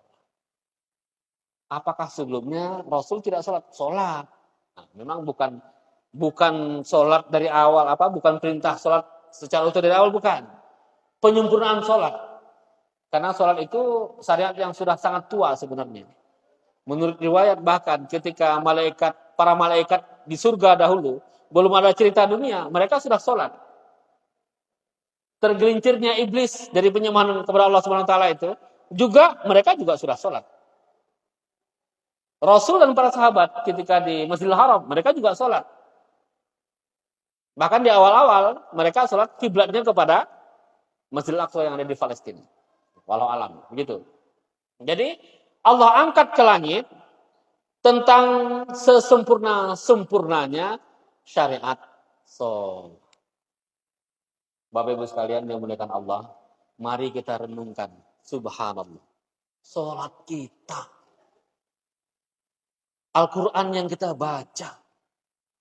Apakah sebelumnya Rasul tidak sholat? Sholat. Nah, memang bukan sholat dari awal, bukan perintah sholat secara utuh dari awal, bukan. Penyempurnaan sholat. Karena sholat itu syariat yang sudah sangat tua sebenarnya. Menurut riwayat bahkan ketika para malaikat di surga dahulu, belum ada cerita dunia, mereka sudah sholat. tergelincirnya iblis dari penyembahan kepada Allah Subhanahu wa taala itu, juga mereka juga sudah sholat. Rasul dan para sahabat ketika di Masjidil Haram, mereka juga sholat. Bahkan di awal-awal mereka sholat kiblatnya kepada Masjidil Aqsa yang ada di Palestina. Walau alam, begitu. Jadi Allah angkat ke langit tentang sesempurna-sempurnanya syariat sholat. Bapak Ibu sekalian yang dimuliakan Allah, mari kita renungkan, subhanallah, sholat kita, Al-Quran yang kita baca,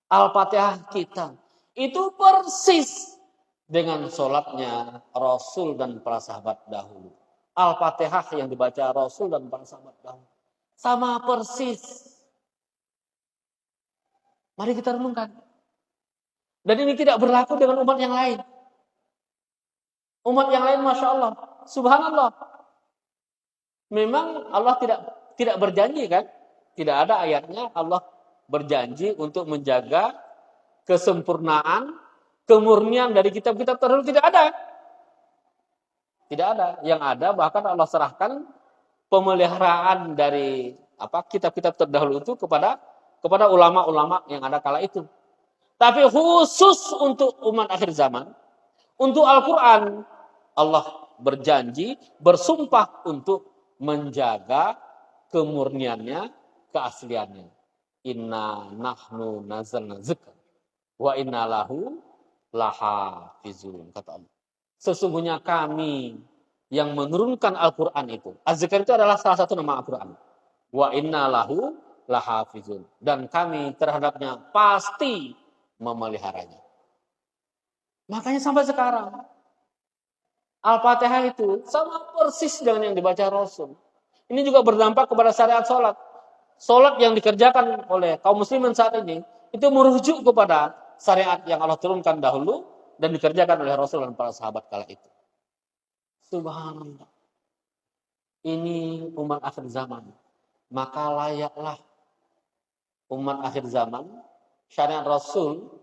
Al-Fatihah kita, itu persis dengan sholatnya Rasul dan para sahabat dahulu. Al-Fatihah yang dibaca Rasul dan para sahabat dahulu. Sama persis. Mari kita renungkan. Dan ini tidak berlaku dengan umat yang lain. Umat yang lain, Masya Allah, subhanallah. Memang Allah tidak berjanji kan? Tidak ada ayatnya Allah berjanji untuk menjaga kesempurnaan, kemurnian dari kitab-kitab terdahulu. Tidak ada. Tidak ada. Yang ada bahkan Allah serahkan pemeliharaan dari kitab-kitab terdahulu itu kepada ulama-ulama yang ada kala itu. Tapi khusus untuk umat akhir zaman, untuk Al-Quran, Allah berjanji, bersumpah untuk menjaga kemurniannya, keasliannya. Inna nahnu nazzalna dzikra wa inna lahu lahafizun, kata Allah. Sesungguhnya kami yang menurunkan Al-Quran itu. Az-Zikr itu adalah salah satu nama Al-Quran. Wa inna lahu lahafizun. Dan kami terhadapnya pasti memeliharanya. Makanya sampai sekarang Al-Fatihah itu sama persis dengan yang dibaca Rasul. Ini juga berdampak kepada syariat sholat. Sholat yang dikerjakan oleh kaum muslimin saat ini itu merujuk kepada syariat yang Allah turunkan dahulu dan dikerjakan oleh Rasul dan para sahabat kala itu. Subhanallah. Ini umat akhir zaman. Maka layaklah umat akhir zaman syariat Rasul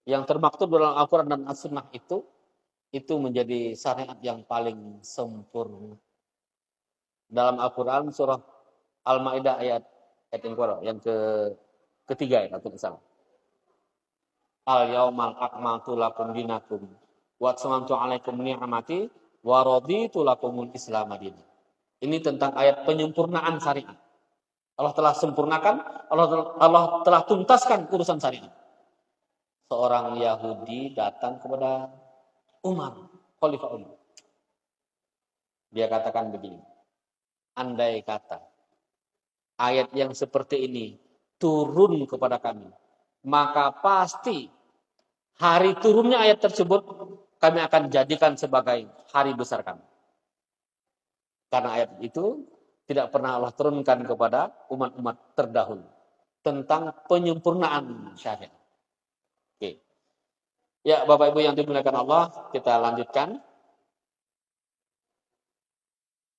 yang termaktub dalam Al-Quran dan As-Sunnah itu menjadi syariat yang paling sempurna. Dalam Al-Quran surah Al-Maidah ayat yang ketiga ya, atau misalnya. Al-yaumal akmaltu lakum dinakum wa atmamtu alaikum ni'mati wa raditu lakumul Islam madinah. Ini tentang ayat penyempurnaan syariat. Allah telah sempurnakan, Allah telah tuntaskan urusan syariat. Seorang Yahudi datang kepada Umar, Khalifah Umar. Dia katakan begini, andai kata ayat yang seperti ini turun kepada kami, maka pasti hari turunnya ayat tersebut kami akan jadikan sebagai hari besar kami. Karena ayat itu tidak pernah Allah turunkan kepada umat-umat terdahulu tentang penyempurnaan syariat. Oke. Ya, Bapak Ibu yang dimuliakan Allah, kita lanjutkan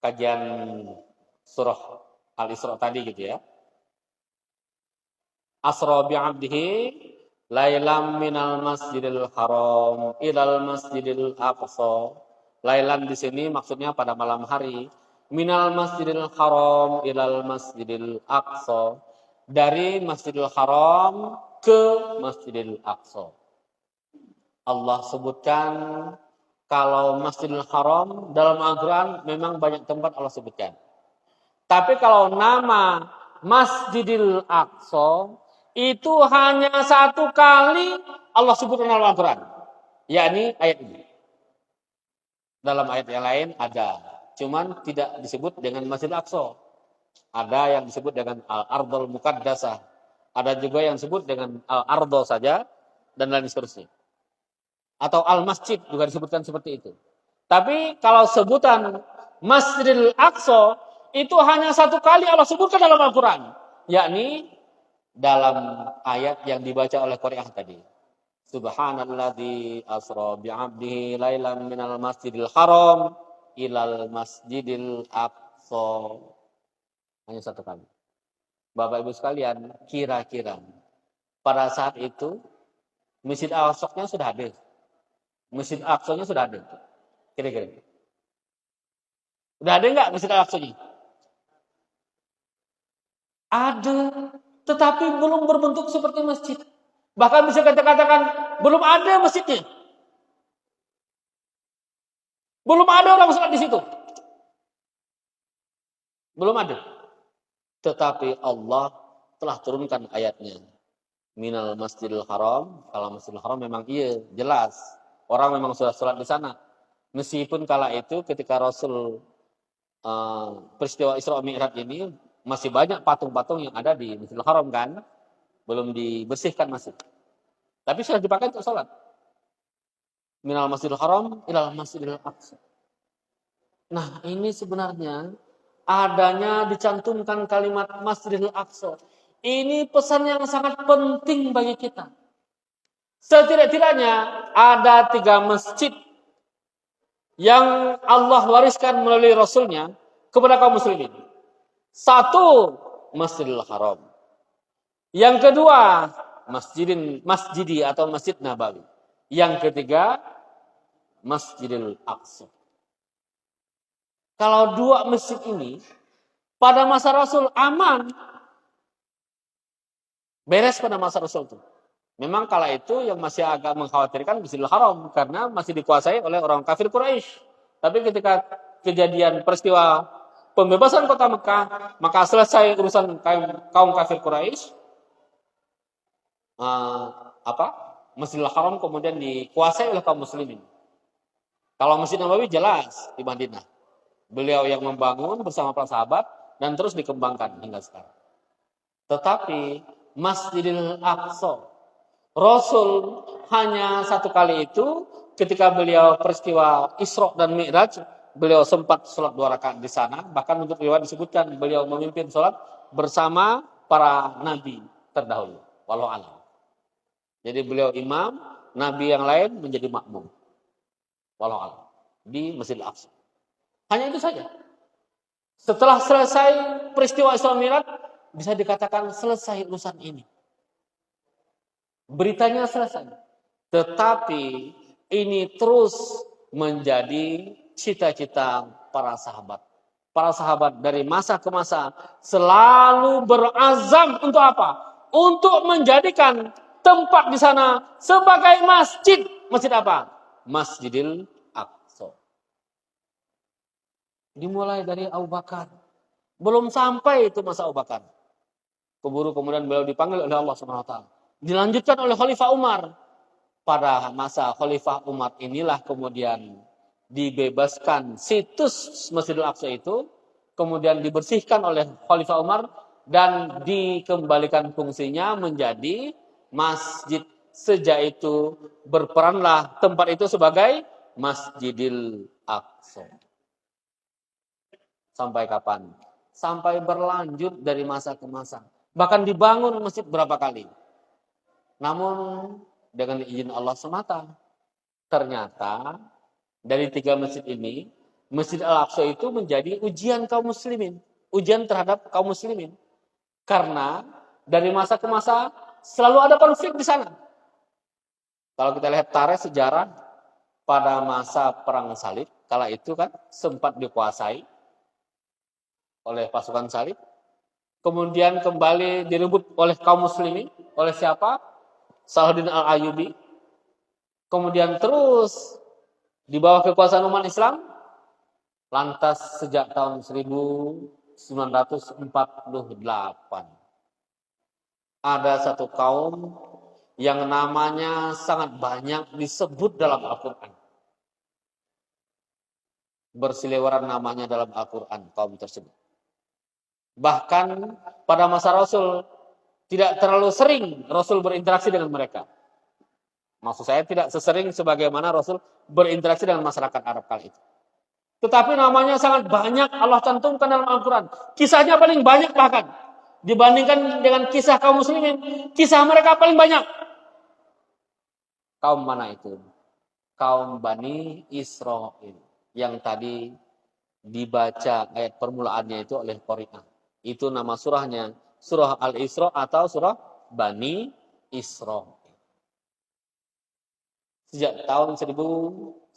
kajian surah Al-Isra tadi gitu ya. Asra bi'abdihi lailam minal masjidil haram ilal masjidil aqsa. Lailan di sini maksudnya pada malam hari. Minal masjidil haram ilal masjidil aqsa. Dari Masjidil Haram ke Masjidil Aqsa. Allah sebutkan kalau Masjidil Haram dalam Al-Quran memang banyak tempat Allah sebutkan. Tapi kalau nama Masjidil Aqsa itu hanya satu kali Allah sebutkan dalam Al-Quran. Yakni ayat ini. Dalam ayat yang lain ada. Cuman tidak disebut dengan Masjidil Aqsa. Ada yang disebut dengan Al-Ardhul Muqaddasah. Ada juga yang disebut dengan Al-Ardh saja. Dan lain seterusnya. Atau Al-Masjid juga disebutkan seperti itu. Tapi kalau sebutan Masjidil Aqsa itu hanya satu kali Allah sebutkan dalam Al-Quran. Yakni dalam ayat yang dibaca oleh Qari'ah tadi. Subhanalladzi asra bi'abdihi lailan minal masjidil haram ilal masjidil aqsa. Hanya satu kali. Bapak Ibu sekalian, kira-kira pada saat itu Masjid Al-Aqsa sudah habis. Masjid Al-Aqsa-nya sudah ada. Kira-kira. Sudah ada enggak Masjid Al-Aqsa-nya? Ada, tetapi belum berbentuk seperti masjid. Bahkan bisa kita katakan belum ada masjidnya. Belum ada orang sholat di situ. Belum ada. Tetapi Allah telah turunkan ayatnya. Minal Masjidil Haram. Kalau Masjidil Haram memang iya, jelas. Orang memang sudah sholat di sana. Meskipun kala itu ketika Rasul peristiwa Isra Mi'raj ini masih banyak patung-patung yang ada di Masjidil Haram kan. Belum dibersihkan masih. Tapi sudah dipakai untuk sholat. Minal Masjidil Haram ilal Masjidil Aqsa. Nah, ini sebenarnya adanya dicantumkan kalimat Masjidil Aqsa. Ini pesan yang sangat penting bagi kita. Setidak-tidaknya ada 3 masjid yang Allah wariskan melalui Rasulnya kepada kaum muslimin. 1, Masjidil Haram. Yang kedua, Masjidi atau Masjid Nabawi. Yang ketiga, Masjidil Aqsa. Kalau 2 masjid ini pada masa Rasul aman, beres pada masa Rasul itu. Memang kala itu yang masih agak mengkhawatirkan Masjidil Haram karena masih dikuasai oleh orang kafir Quraisy. Tapi ketika kejadian peristiwa pembebasan kota Mekah, maka selesai urusan kaum kafir Quraisy. Masjidil Haram kemudian dikuasai oleh kaum muslimin. Kalau Masjid Nabawi jelas di Madinah. Beliau yang membangun bersama para sahabat dan terus dikembangkan hingga sekarang. Tetapi Masjidil Aqsa, Rasul hanya 1 kali itu ketika beliau peristiwa Isra dan Mi'raj, beliau sempat sholat 2 rakaat di sana. Bahkan untuk riwayat disebutkan beliau memimpin sholat bersama para nabi terdahulu. Wallahu a'lam. Jadi beliau imam, nabi yang lain menjadi makmum. Wallahu a'lam. Di Masjidil Aqsa. Hanya itu saja. Setelah selesai peristiwa Isra Mi'raj, bisa dikatakan selesai urusan ini. Beritanya selesai. Tetapi ini terus menjadi cita-cita para sahabat. Para sahabat dari masa ke masa selalu berazam untuk apa? Untuk menjadikan tempat di sana sebagai masjid. Masjid apa? Masjidil Aqsa. Dimulai dari Abu Bakar. Belum sampai itu masa Abu Bakar. Keburu kemudian beliau dipanggil oleh Allah SWT. Dilanjutkan oleh Khalifah Umar. Pada masa Khalifah Umar inilah kemudian dibebaskan situs Masjidil Aqsa itu. Kemudian dibersihkan oleh Khalifah Umar. Dan dikembalikan fungsinya menjadi masjid. Sejak itu berperanlah tempat itu sebagai Masjidil Aqsa. Sampai kapan? Sampai berlanjut dari masa ke masa. Bahkan dibangun masjid berapa kali. Namun dengan izin Allah semata. Ternyata dari 3 masjid ini, Masjid Al-Aqsa itu menjadi ujian kaum muslimin. Ujian terhadap kaum muslimin. Karena dari masa ke masa selalu ada konflik di sana. Kalau kita lihat tarikh sejarah pada masa perang salib, kala itu kan sempat dikuasai oleh pasukan salib. Kemudian kembali direbut oleh kaum muslimin. Oleh siapa? Salahuddin Al-Ayyubi. Kemudian terus di bawah kekuasaan umat Islam. Lantas sejak tahun 1948. Ada satu kaum yang namanya sangat banyak disebut dalam Al-Quran. Berseliweran namanya dalam Al-Quran kaum tersebut. Bahkan pada masa Rasul tidak terlalu sering Rasul berinteraksi dengan mereka. Maksud saya tidak sesering sebagaimana Rasul berinteraksi dengan masyarakat Arab kali itu. Tetapi namanya sangat banyak Allah cantumkan dalam Al-Quran. Kisahnya paling banyak bahkan. Dibandingkan dengan kisah kaum muslimin. Kisah mereka paling banyak. Kaum mana itu? Kaum Bani Israel. Yang tadi dibaca ayat permulaannya itu oleh Qari'ah. Itu nama surahnya. Surah Al-Isra atau surah Bani Israel. Sejak tahun 1948,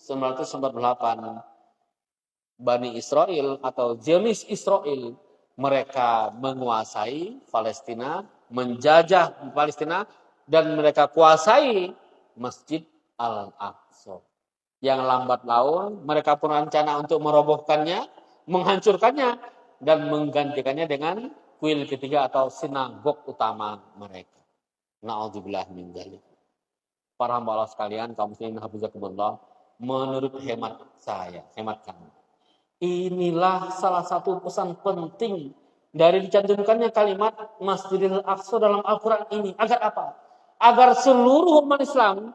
Bani Israel atau Zionis Israel, mereka menguasai Palestina, menjajah Palestina, dan mereka kuasai Masjid Al-Aqsa. Yang lambat laun, mereka pun rencana untuk merobohkannya, menghancurkannya, dan menggantikannya dengan kuil ketiga atau sinagog utama mereka. Na'udzubillah min dzalik. Para hamba Allah sekalian, kaum muslimin hafizakumullah, menurut hemat saya, hemat kami, inilah salah satu pesan penting dari dicantumkannya kalimat Masjidil Aqsa dalam Al-Quran ini. Agar apa? Agar seluruh umat Islam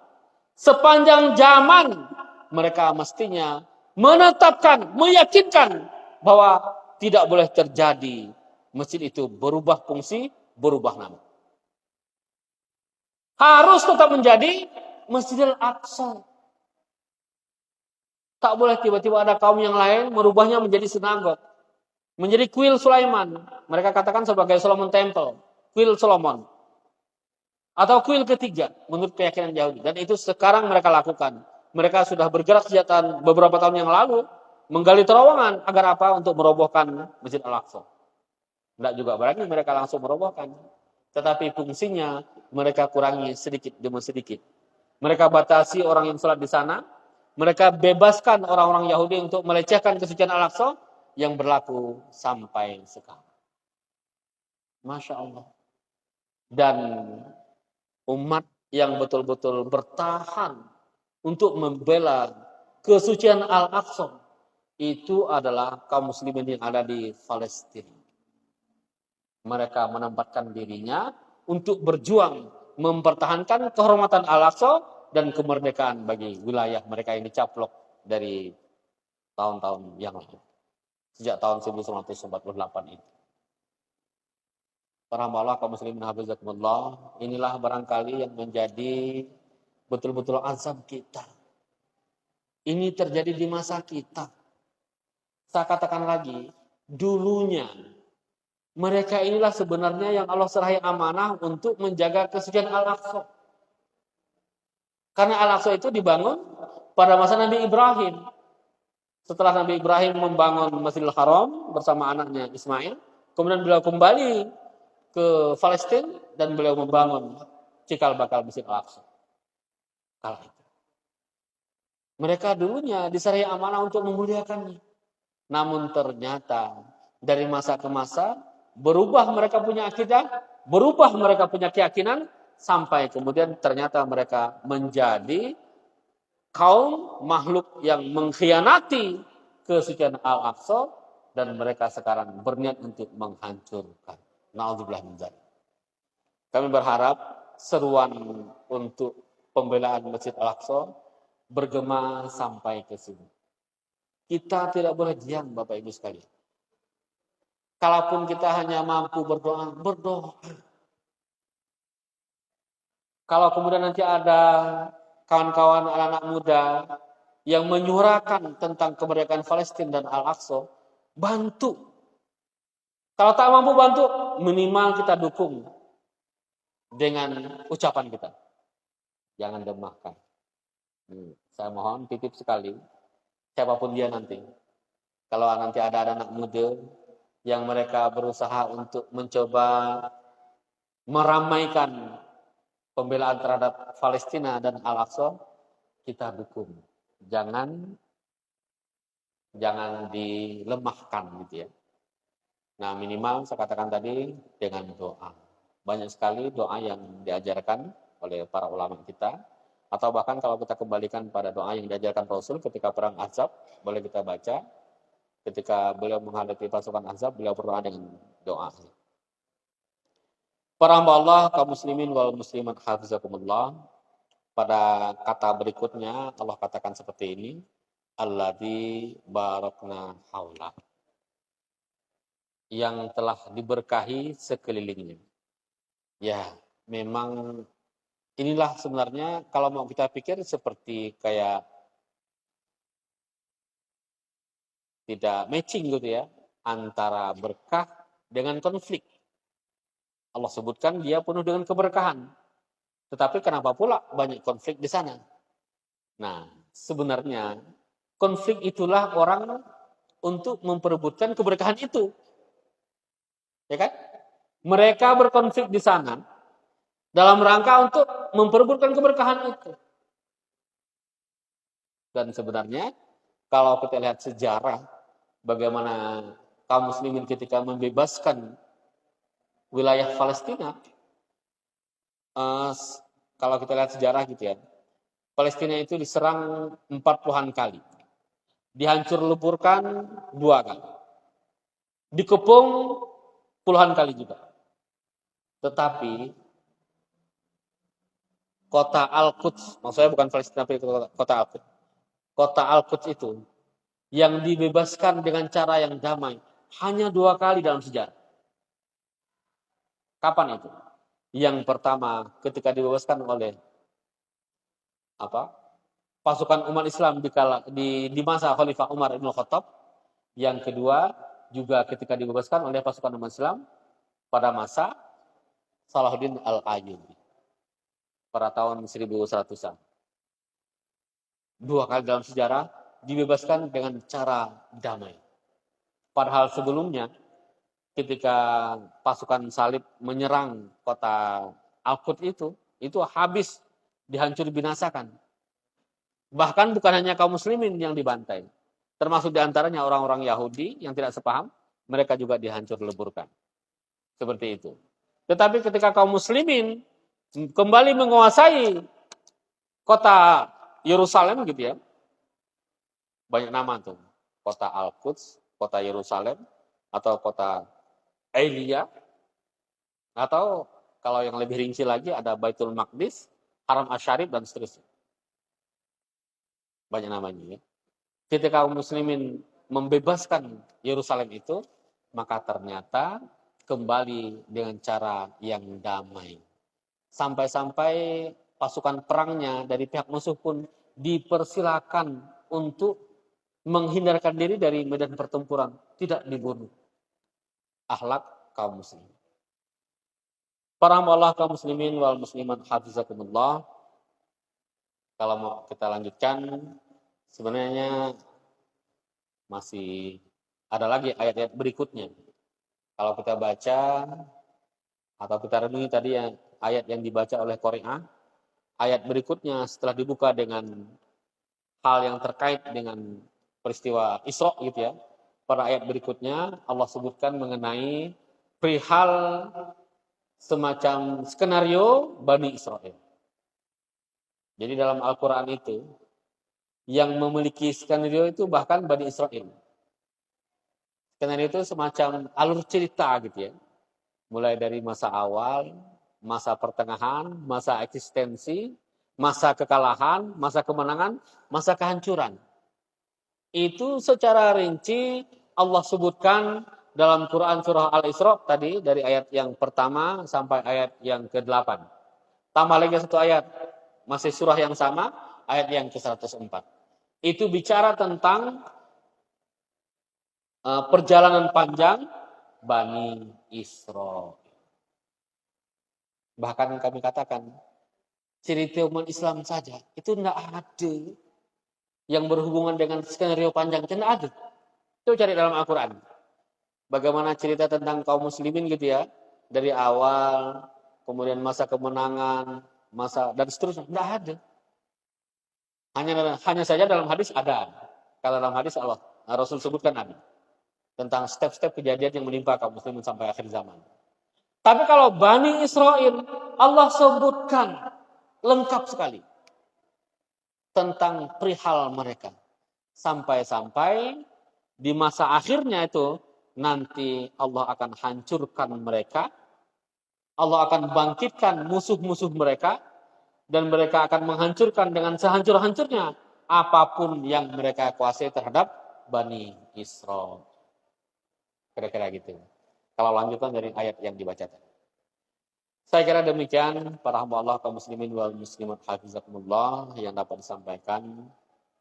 sepanjang zaman mereka mestinya menetapkan, meyakinkan bahwa tidak boleh terjadi masjid itu berubah fungsi, berubah nama. Harus tetap menjadi Masjidil Aqsa. Tak boleh tiba-tiba ada kaum yang lain merubahnya menjadi sinagog, menjadi kuil Sulaiman. Mereka katakan sebagai Solomon Temple, kuil Solomon. Atau kuil ketiga menurut keyakinan Yahudi. Dan itu sekarang mereka lakukan. Mereka sudah bergerak sejak beberapa tahun yang lalu menggali terowongan agar apa? Untuk merobohkan Masjid Al-Aqsa. Tidak juga berarti mereka langsung merobohkan. Tetapi fungsinya mereka kurangi sedikit demi sedikit. Mereka batasi orang yang sholat di sana. Mereka bebaskan orang-orang Yahudi untuk melecehkan kesucian Al-Aqsa yang berlaku sampai sekarang. Masya Allah. Dan umat yang betul-betul bertahan untuk membela kesucian Al-Aqsa itu adalah kaum muslimin yang ada di Palestina. Mereka menempatkan dirinya untuk berjuang mempertahankan kehormatan Al-Aqsa dan kemerdekaan bagi wilayah mereka yang dicaplok dari tahun-tahun yang lalu. Sejak tahun 1948 itu. Para hamba Allah kaum muslimin hafizakumullah, inilah barangkali yang menjadi betul-betul azab kita. Ini terjadi di masa kita. Saya katakan lagi, dulunya mereka inilah sebenarnya yang Allah serahi amanah untuk menjaga kesucian Al-Aqsa. Karena Al-Aqsa itu dibangun pada masa Nabi Ibrahim. Setelah Nabi Ibrahim membangun Masjidil Haram bersama anaknya Ismail, kemudian beliau kembali ke Palestina dan beliau membangun cikal bakal Masjid Al-Aqsa. Kala itu. Mereka dulunya diserahi amanah untuk memuliakannya. Namun ternyata dari masa ke masa berubah mereka punya akidah, berubah mereka punya keyakinan, sampai kemudian ternyata mereka menjadi kaum makhluk yang mengkhianati kesucian Al-Aqsa dan mereka sekarang berniat untuk menghancurkan. Na'udzubillah min dzalik. Kami berharap seruan untuk pembelaan Masjid Al-Aqsa bergema sampai ke sini. Kita tidak boleh diam, Bapak Ibu sekalian. Kalaupun kita hanya mampu berdoa, berdoa. Kalau kemudian nanti ada kawan-kawan anak-anak muda yang menyuarakan tentang kemerdekaan Palestina dan Al-Aqsa, bantu. Kalau tak mampu bantu, minimal kita dukung dengan ucapan kita. Jangan lemahkan. Saya mohon titip sekali, siapapun dia nanti. Kalau nanti ada anak muda yang mereka berusaha untuk mencoba meramaikan pembelaan terhadap Palestina dan Al-Aqsa, kita dukung. Jangan dilemahkan gitu ya. Nah, minimal saya katakan tadi dengan doa. Banyak sekali doa yang diajarkan oleh para ulama kita, atau bahkan kalau kita kembalikan pada doa yang diajarkan Rasul ketika perang Ahzab, boleh kita baca. Ketika beliau menghadapi pasukan Ahzab, beliau berdoa dengan doa. Para hamba Allah, kaum muslimin wal muslimat hafizakumullah, pada kata berikutnya Allah katakan seperti ini, alladzi barakna haula, yang telah diberkahi sekelilingnya. Ya, memang inilah sebenarnya kalau mau kita pikir seperti kayak tidak matching gitu ya, antara berkah dengan konflik. Allah sebutkan dia penuh dengan keberkahan. Tetapi kenapa pula banyak konflik di sana? Nah, sebenarnya konflik itulah orang untuk memperebutkan keberkahan itu. Ya kan? Mereka berkonflik di sana dalam rangka untuk memperebutkan keberkahan itu. Dan sebenarnya kalau kita lihat sejarah bagaimana kaum muslimin ketika membebaskan wilayah Palestina, kalau kita lihat sejarah gitu ya, Palestina itu diserang 40-an kali, dihancur leburkan 2 kali, dikepung puluhan kali juga. Tetapi kota Al-Quds, maksudnya bukan Palestina tapi kota Al-Quds. Kota Al-Quds itu yang dibebaskan dengan cara yang damai hanya 2 kali dalam sejarah. Kapan itu? Yang pertama ketika dibebaskan oleh pasukan umat Islam di masa Khalifah Umar Ibn Khattab. Yang kedua juga ketika dibebaskan oleh pasukan umat Islam pada masa Salahuddin Al-Ayyubi pada tahun 1100-an. 2 kali dalam sejarah dibebaskan dengan cara damai. Padahal sebelumnya ketika pasukan salib menyerang kota Al-Quds itu habis, dihancur binasakan. Bahkan bukan hanya kaum muslimin yang dibantai, termasuk diantaranya orang-orang Yahudi yang tidak sepaham, mereka juga dihancur leburkan. Seperti itu. Tetapi ketika kaum muslimin kembali menguasai kota Yerusalem gitu ya, banyak nama tuh, kota Al-Quds, kota Yerusalem, atau kota Elia, atau kalau yang lebih rinci lagi ada Baitul Maqdis, Haram Asy-Syarif dan seterusnya. Banyak namanya ya. Ketika kaum muslimin membebaskan Yerusalem itu, maka ternyata kembali dengan cara yang damai. Sampai-sampai pasukan perangnya dari pihak musuh pun dipersilakan untuk menghindarkan diri dari medan pertempuran, tidak dibunuh. Akhlak kaum muslimin. Para hamba kaum muslimin wal muslimat hafizakumullah. Kalau mau kita lanjutkan, sebenarnya masih ada lagi ayat-ayat berikutnya. Kalau kita baca atau kita renungi tadi ayat yang dibaca oleh Qari'ah, ayat berikutnya setelah dibuka dengan hal yang terkait dengan peristiwa Isra gitu ya. Pada ayat berikutnya Allah sebutkan mengenai perihal semacam skenario Bani Israel. Jadi dalam Al-Quran itu yang memiliki skenario itu bahkan Bani Israel. Skenario itu semacam alur cerita gitu ya. Mulai dari masa awal, masa pertengahan, masa eksistensi, masa kekalahan, masa kemenangan, masa kehancuran. Itu secara rinci Allah sebutkan dalam Quran surah Al-Isra tadi dari ayat yang pertama sampai ayat yang ke-8. Tambah lagi 1 ayat, masih surah yang sama, ayat yang ke-104. Itu bicara tentang perjalanan panjang Bani Israel. Bahkan kami katakan, cerita umat Islam saja, itu tidak ada yang berhubungan dengan skenario panjang. Tidak ada. Itu cari dalam Al-Quran. Bagaimana cerita tentang kaum muslimin gitu ya. Dari awal, kemudian masa kemenangan, masa dan seterusnya. Tidak ada. Hanya saja dalam hadis ada. Kalau dalam hadis Rasul sebutkan ada. Tentang step-step kejadian yang menimpa kaum muslimin sampai akhir zaman. Tapi kalau Bani Israel, Allah sebutkan lengkap sekali tentang perihal mereka. Sampai-sampai di masa akhirnya itu, nanti Allah akan hancurkan mereka. Allah akan bangkitkan musuh-musuh mereka. Dan mereka akan menghancurkan dengan sehancur-hancurnya apapun yang mereka kuasai terhadap Bani Israel. Kira-kira gitu. Kalau lanjutan dari ayat yang dibacakan. Saya kira demikian para hamba Allah kaum muslimin wal muslimat hafizakumullah yang dapat disampaikan.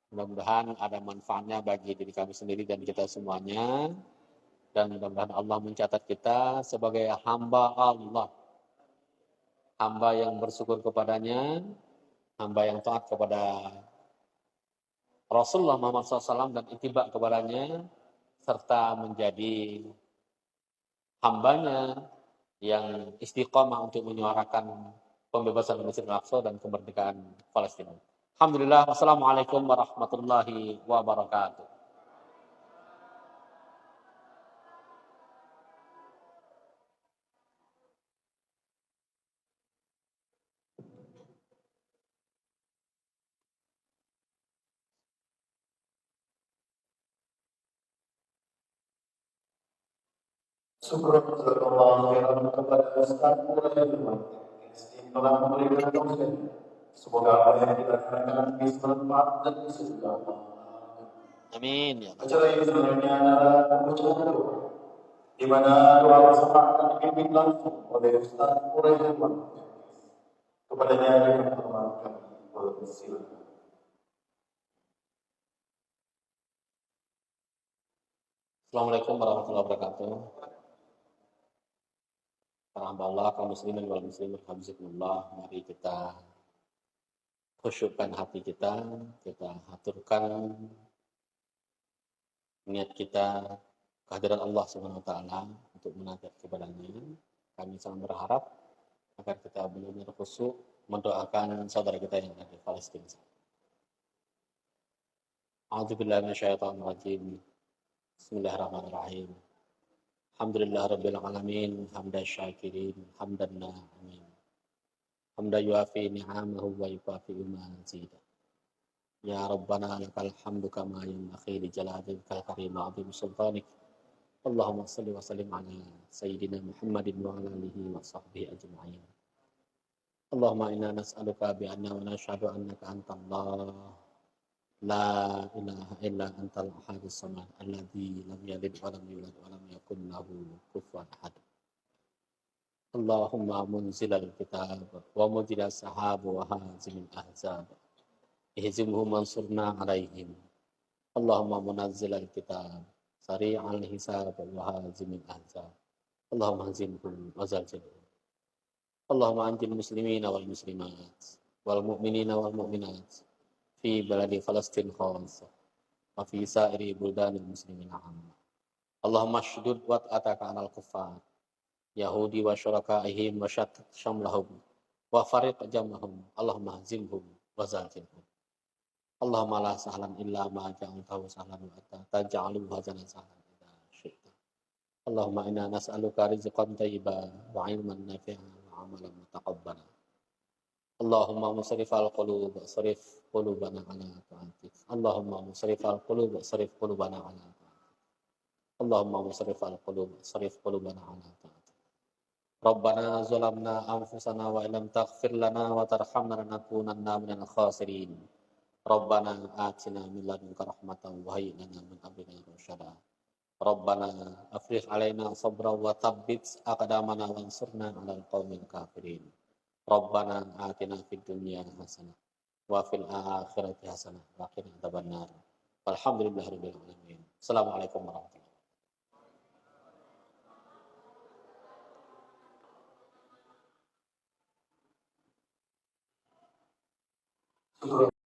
Mudah-mudahan ada manfaatnya bagi diri kami sendiri dan kita semuanya. Dan mudah-mudahan Allah mencatat kita sebagai hamba Allah. Hamba yang bersyukur kepadanya, hamba yang taat kepada Rasulullah Muhammad SAW dan ittiba kepadanya, serta menjadi hambanya yang istiqomah untuk menyuarakan pembebasan Mesir Al-Aqsa dan kemerdekaan Palestina. Alhamdulillah, wassalamualaikum warahmatullahi wabarakatuh. Syukur jazakallahu khairan kepada Ustaz Mulaiman yang telah memberikan tausiah. Semoga apa yang kita katakan bisa bermanfaat dan bisa beramal. Amin ya Allah. Acara ini sebenarnya adalah pembacaan doa, di mana doa bersama akan dipimpin langsung oleh Ustaz Mulaiman. Kepadanya dengan hormat kami persilakan. Assalamualaikum warahmatullahi wabarakatuh. Para hamba Allah, kaum muslimin wal muslimat, alhamdulillah, mari kita khusyukkan hati kita aturkan niat kita kehadiran Allah Subhanahu wa taala untuk munajat kepadanya. Kami sangat berharap agar kita benar-benar khusyuk mendoakan saudara kita yang ada di Palestina. A'udzubillahi minasyaitonir rajim. Bismillahirrahmanirrahim. Alhamdulillahirabbil alamin, hamdan syakirin, hamdan na'imin. Hamdan yuafi ni'amahu wa yukafi'u mazidah. Ya Rabbana lakal hamdu kama yanbaghi li jalalika karim 'azim sultanik. Allahumma shalli wa sallim ala sayyidina Muhammadin wa ala alihi wa sahbihi ajma'in. Allahumma inna nas'aluka bi anna wa nashhadu annaka antallah la ilaha illa antal ahadus samad alladzi lam yalid wa lam yulad wa lam yakul lahu kufuwan ahad. Allahumma munzilal kitab wa mujrias sahab wa hazimil ahzab ihzimhum mansurna alaihim. Allahumma munazzilal kitab sari'al hisab wa hazimil ahzab. Allahumma hazimhum wa zalzilhum. Allahumma anjil muslimina wal muslimat wal mu'minina wal mu'minat fi baladi Falastin khassa wa fi sa'iri buldanil muslimin 'amma. Allahumma shdud wat'ataka 'alal kuffar yahudi wa syurakaihim wa shattat syamlahum wa fariq jamahum. Allahumma hazimhum wa zalzilhum. Allahumma la sahlan illa ma ja'altahu sahlan wa anta taj'alu hazanan sahlan idza syi'ta. Allahumma inna nas'aluka rizqan thayyiban wa 'ilman nafi'an wa 'amalan mutaqabbalan. Allahumma musrifal qulub sarif qulubana ala ta'atik. Allahumma musrifal qulub sarif qulubana ala ta'atik. Allahumma musrifal qulub sarif qulubana ala ta'atik. Rabbana zalamna anfusana wa illam taghfir lana wa tarhamna lanakunanna minal khasirin. Rabbana atina min ladunka rahmatan wa hayyi lana min amrina rasyada. Rabbana afrigh alaina sabran wa tsabbit aqdamana wansurna 'alal qaumil kafirin. Rabbana atina fid dunya hasanah wa fil akhirati hasanah wa qina adzabannar. Walhamdulillahirabbil alamin. Assalamualaikum warahmatullahi Syukur